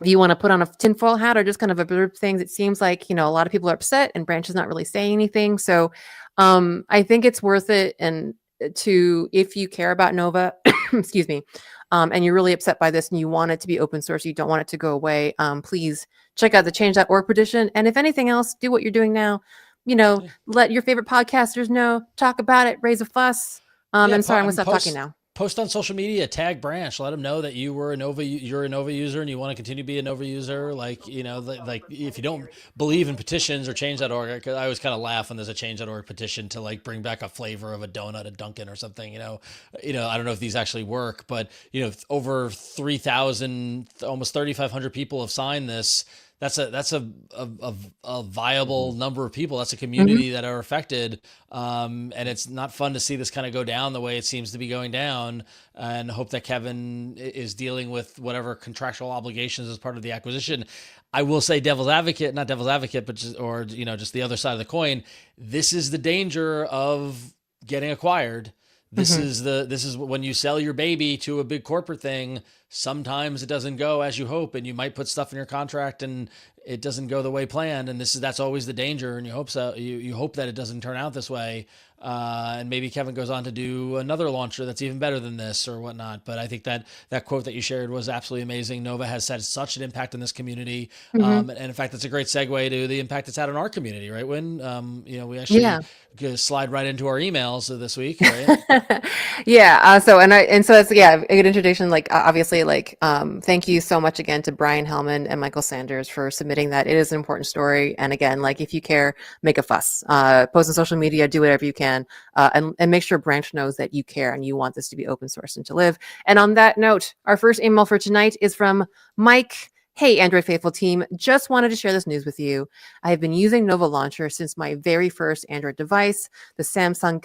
you want to put on a tinfoil hat or just kind of observe things, it seems like, a lot of people are upset and Branch is not really saying anything. So I think it's worth it. And if you care about Nova, excuse me, and you're really upset by this and you want it to be open source, you don't want it to go away, please check out the change.org petition. And if anything else, do what you're doing now. Let your favorite podcasters know, talk about it, raise a fuss. And sorry, I'm gonna stop talking now.
Post on social media, tag Branch, let them know that you're a Nova user and you want to continue to be a Nova user. Like, like if you don't believe in petitions or change.org, because I always kind of laugh when there's a change.org petition to like bring back a flavor of a donut at Dunkin' or something, I don't know if these actually work, but over 3,000, almost 3,500 people have signed this. That's a viable number of people. That's a community that are affected. And it's not fun to see this kind of go down the way it seems to be going down, and hope that Kevin is dealing with whatever contractual obligations as part of the acquisition. I will say not devil's advocate, but just the other side of the coin. This is the danger of getting acquired. This is when you sell your baby to a big corporate thing, sometimes it doesn't go as you hope, and you might put stuff in your contract and it doesn't go the way planned. And that's always the danger. And you hope so. You hope that it doesn't turn out this way. And maybe Kevin goes on to do another launcher that's even better than this or whatnot. But I think that quote that you shared was absolutely amazing. Nova has had such an impact in this community. And in fact, that's a great segue to the impact it's had on our community, right? When, we actually slide right into our emails this week, right?
Yeah. So that's, a good introduction. Like, obviously, like, thank you so much again to Brian Hellman and Michael Sanders for submitting that. It is an important story. And again, like, if you care, make a fuss, post on social media, do whatever you can, and make sure Branch knows that you care and you want this to be open source and to live. And on that note, our first email for tonight is from Mike. Hey, Android Faithful team, just wanted to share this news with you. I have been using Nova Launcher since my very first Android device, the Samsung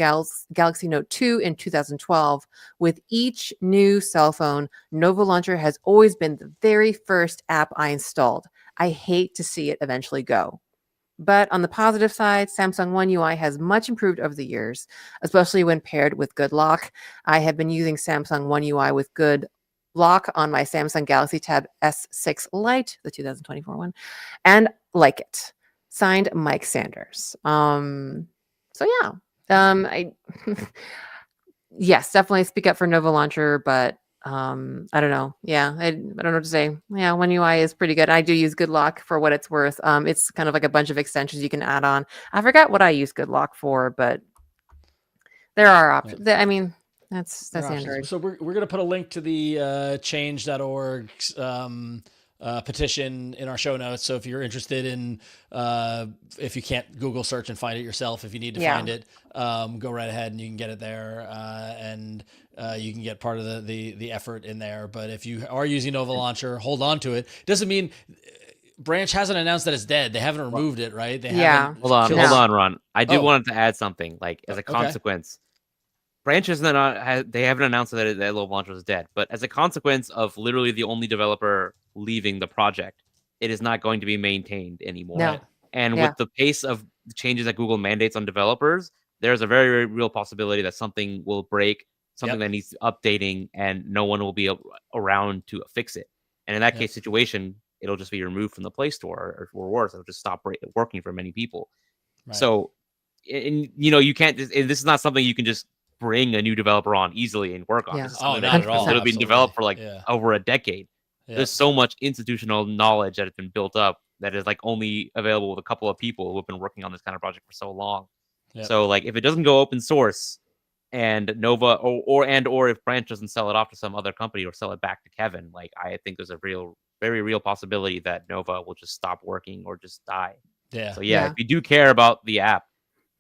Galaxy Note 2 in 2012. With each new cell phone, Nova Launcher has always been the very first app I installed. I hate to see it eventually go. But on the positive side, Samsung One UI has much improved over the years, especially when paired with Good Lock. I have been using Samsung One UI with Good Lock on my Samsung Galaxy Tab S6 Lite, the 2024 one, and like it. Signed, Mike Sanders. So yeah, I yes, definitely speak up for Nova Launcher, but I don't know. Yeah, I don't know what to say. Yeah, One UI is pretty good. I do use Good Lock for what it's worth. It's kind of like a bunch of extensions you can add on. I forgot what I use Good Lock for, but there are options. I mean, that's Android.
So we're going to put a link to the change.org petition in our show notes. So if you're interested in, if you can't Google search and find it yourself, if you need to find it, go right ahead and you can get it there. And you can get part of the effort in there. But if you are using Nova Launcher, hold on to it. Doesn't mean Branch hasn't announced that it's dead. They haven't removed it, right? They haven't.
Hold on, Ron. I do want to add something, like, as a consequence. Branch they haven't announced that Nova Launcher is dead, but as a consequence of literally the only developer leaving the project, it is not going to be maintained anymore.
No.
And with the pace of changes that Google mandates on developers, there's a very, very real possibility that something will break, something that needs updating, and no one will be around to fix it. And in that case situation, it'll just be removed from the Play Store, or worse, it'll just stop working for many people. Right. So, and you can't. This is not something you can just bring a new developer on easily and work on.
Yeah.
Not at all.
It'll be developed for over a decade.
Yeah.
There's so much institutional knowledge that has been built up that is like only available with a couple of people who have been working on this kind of project for so long. Yep. So like, if it doesn't go open source, and Nova or if Branch doesn't sell it off to some other company or sell it back to Kevin, like, I think there's a very real possibility that Nova will just stop working or just die.
Yeah.
So if you do care about the app,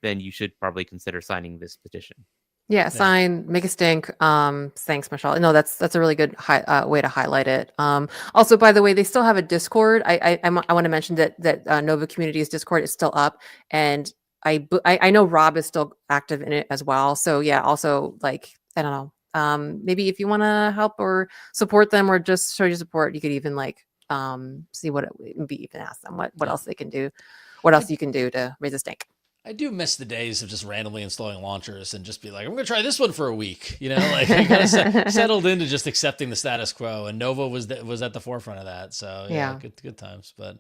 then you should probably consider signing this petition.
Yeah, sign, make a stink. Thanks, Mishaal. No, that's a really good way to highlight it. Also, by the way, they still have a Discord. I want to mention that Nova Community's Discord is still up, and I know Rob is still active in it as well. So yeah, also, like, I don't know. Maybe if you want to help or support them or just show your support, you could even see maybe even ask them what else they can do, what else you can do to raise a stink.
I do miss the days of just randomly installing launchers and just be like, I'm going to try this one for a week. Like, I kind of settled into just accepting the status quo, and Nova was at the forefront of that. So yeah. Good times. But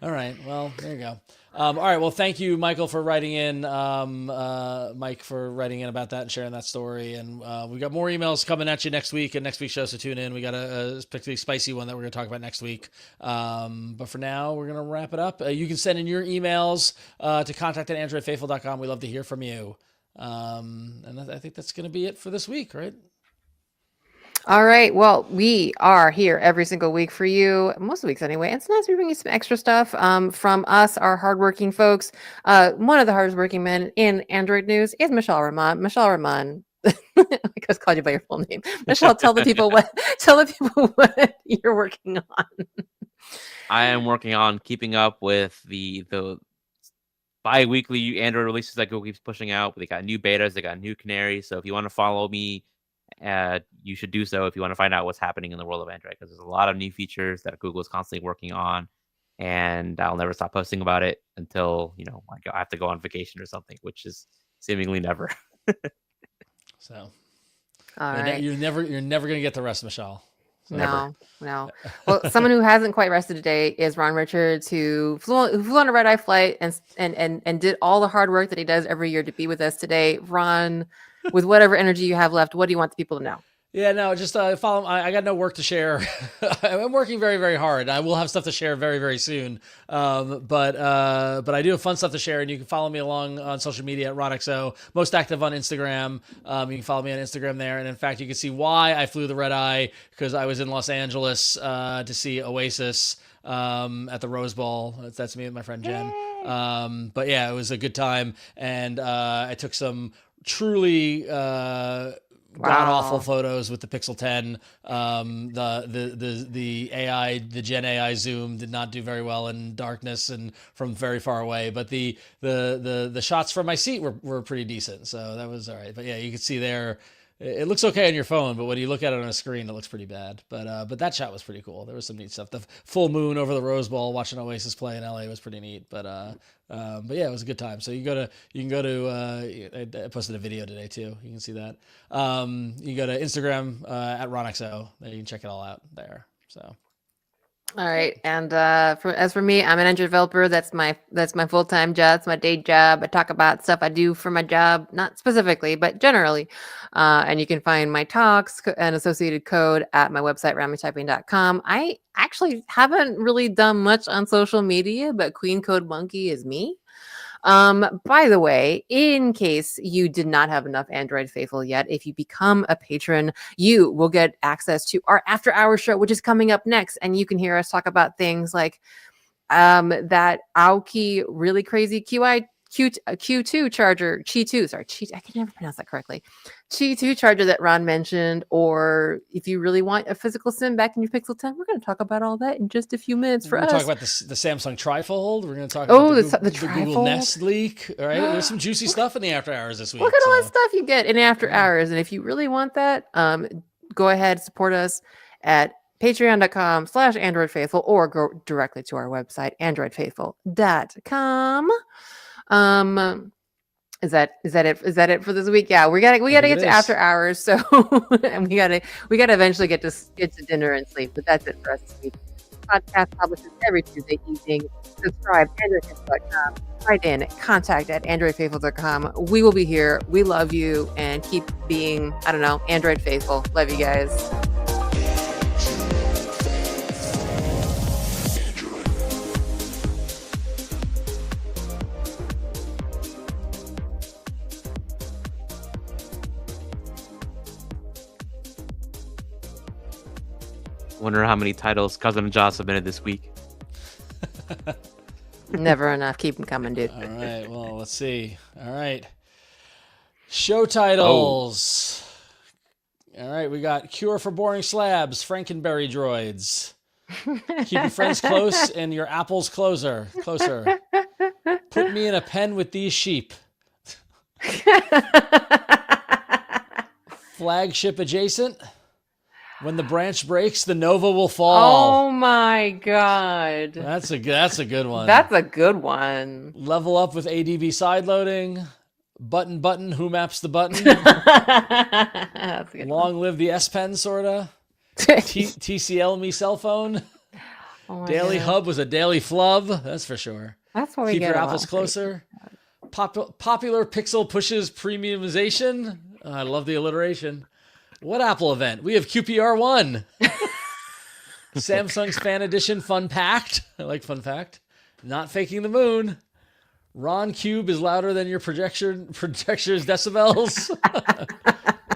all right, well, there you go. All right, well, thank you, Michael, for writing in. Mike, for writing in about that and sharing that story. And we got more emails coming at you next week and next week's show. So tune in. We got a particularly spicy one that we're going to talk about next week. But for now, we're going to wrap it up. You can send in your emails to contact@androidfaithful.com. We love to hear from you. And I think that's going to be it for this week, right?
All right. Well, we are here every single week for you, most weeks anyway. And sometimes we bring you some extra stuff from us, our hardworking folks. One of the hardworking men in Android news is Mishaal Rahman. Mishaal Rahman. I just called you by your full name. Mishaal, tell the people what you're working on.
I am working on keeping up with the bi-weekly Android releases that Google keeps pushing out. They got new betas, they got new canaries. So if you want to follow me, you should do so if you want to find out what's happening in the world of Android, because there's a lot of new features that Google is constantly working on, and I'll never stop posting about it until I have to go on vacation or something, which is seemingly never.
So,
all right,
you're never gonna get the rest, Mishaal. So
no. Well, someone who hasn't quite rested today is Ron Richards, who flew on a red-eye flight and did all the hard work that he does every year to be with us today. Ron, with whatever energy you have left, what do you want the people to know?
Yeah, no, just follow. I got no work to share. I'm working very, very hard. I will have stuff to share very, very soon. But I do have fun stuff to share, and you can follow me along on social media at RonXO. Most active on Instagram. You can follow me on Instagram there, and in fact, you can see why I flew the red eye, because I was in Los Angeles to see Oasis at the Rose Bowl. That's me and my friend Jen. But yeah, it was a good time, and I took some truly god awful photos with the Pixel 10. The AI, the Gen AI zoom did not do very well in darkness and from very far away, but the shots from my seat were pretty decent, so that was all right. But yeah, you can see there, it looks okay on your phone, but when you look at it on a screen, it looks pretty bad. But that shot was pretty cool. There was some neat stuff. The full moon over the Rose Bowl, watching Oasis play in LA was pretty neat. But yeah, it was a good time. So you can go to I posted a video today too. You can see that. You can go to Instagram at RonXO. You can check it all out there. So.
All right, and as for me, I'm an Android developer. That's my full-time job. It's my day job. I talk about stuff I do for my job, not specifically, but generally. And you can find my talks and associated code at my website, rahmantyping.com. I actually haven't really done much on social media, but Queen Code Monkey is me. By the way, in case you did not have enough Android faithful yet, if you become a patron, you will get access to our after hours show, which is coming up next. And you can hear us talk about things like that Aoki really crazy Q2 charger, I can never pronounce that correctly. Qi2 charger that Ron mentioned, or if you really want a physical SIM back in your Pixel 10, we're going to talk about all that in just a few minutes.
We're going to talk about the Samsung Trifold. We're going to talk about the Google Nest leak. All right, there's some juicy stuff in the after hours this week.
Look at all that stuff you get in after hours, and if you really want that, go ahead, support us at patreon.com/androidfaithful, or go directly to our website, androidfaithful.com. Is that it for this week? Yeah, we gotta get to after hours. So and we gotta eventually get to dinner and sleep. But that's it for us this week. Podcast publishes every Tuesday evening. Subscribe androidfaithful.com. Write in contact@androidfaithful.com. We will be here. We love you, and keep being, I don't know, Android faithful. Love you guys.
Wonder how many titles Cousin Joss submitted this week.
Never enough. Keep them coming, dude.
All right. Well, let's see. All right. Show titles. All right. We got Cure for Boring Slabs, Frankenberry Droids. Keep your friends close and your apples closer. Put me in a pen with these sheep. Flagship adjacent. When the branch breaks, the Nova will fall.
Oh my God.
That's a good one.
That's a good one.
Level up with ADB sideloading. Button, who maps the button?
That's a good
Long live the S Pen, sorta. TCL me cell phone.
Oh
Daily
God.
Hub was a daily flub, that's for sure.
That's what we
Keep
get.
your apples closer. Popular Pixel pushes premiumization. I love the alliteration. What Apple event? We have QPR1. Samsung's Fan Edition Fun Packed. I like Fun Fact. Not faking the moon. Ron Cube is louder than your projector's decibels.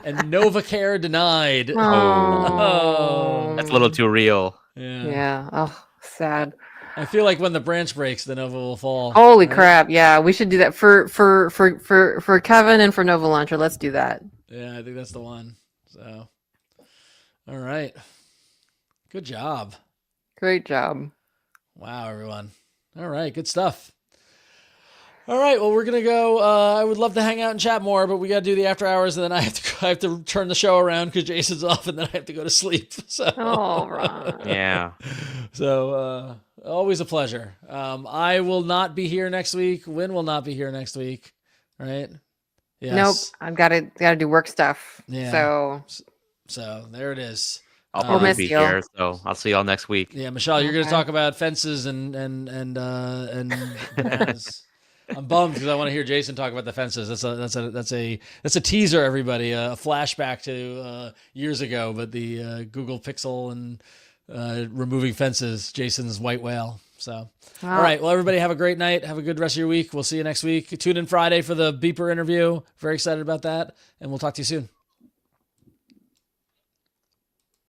And NovaCare denied.
Oh.
That's a little too real.
Yeah. Oh, sad.
I feel like when the branch breaks, the Nova will fall.
Holy crap! Yeah, we should do that for Kevin and for Nova Launcher. Let's do that.
Yeah, I think that's the one. So, all right. Good job.
Great job.
Wow, everyone. All right, good stuff. All right, well, we're gonna go. I would love to hang out and chat more, but we got to do the after hours, and then I have to turn the show around because Jason's off, and then I have to go to sleep. So,
oh, Ron.
Yeah.
So, always a pleasure. I will not be here next week. Win will not be here next week. Right? Yes.
Nope. I've got to do work stuff.
Yeah. So there it is.
I'll probably be here, so I'll see y'all next week.
Yeah, Mishaal, you're going to talk about fences and I'm bummed because I want to hear Jason talk about the fences. That's a teaser, everybody. A flashback to years ago, but the Google Pixel and removing fences. Jason's white whale. So, all right. Well, everybody have a great night. Have a good rest of your week. We'll see you next week. Tune in Friday for the Beeper interview. Very excited about that, and we'll talk to you soon.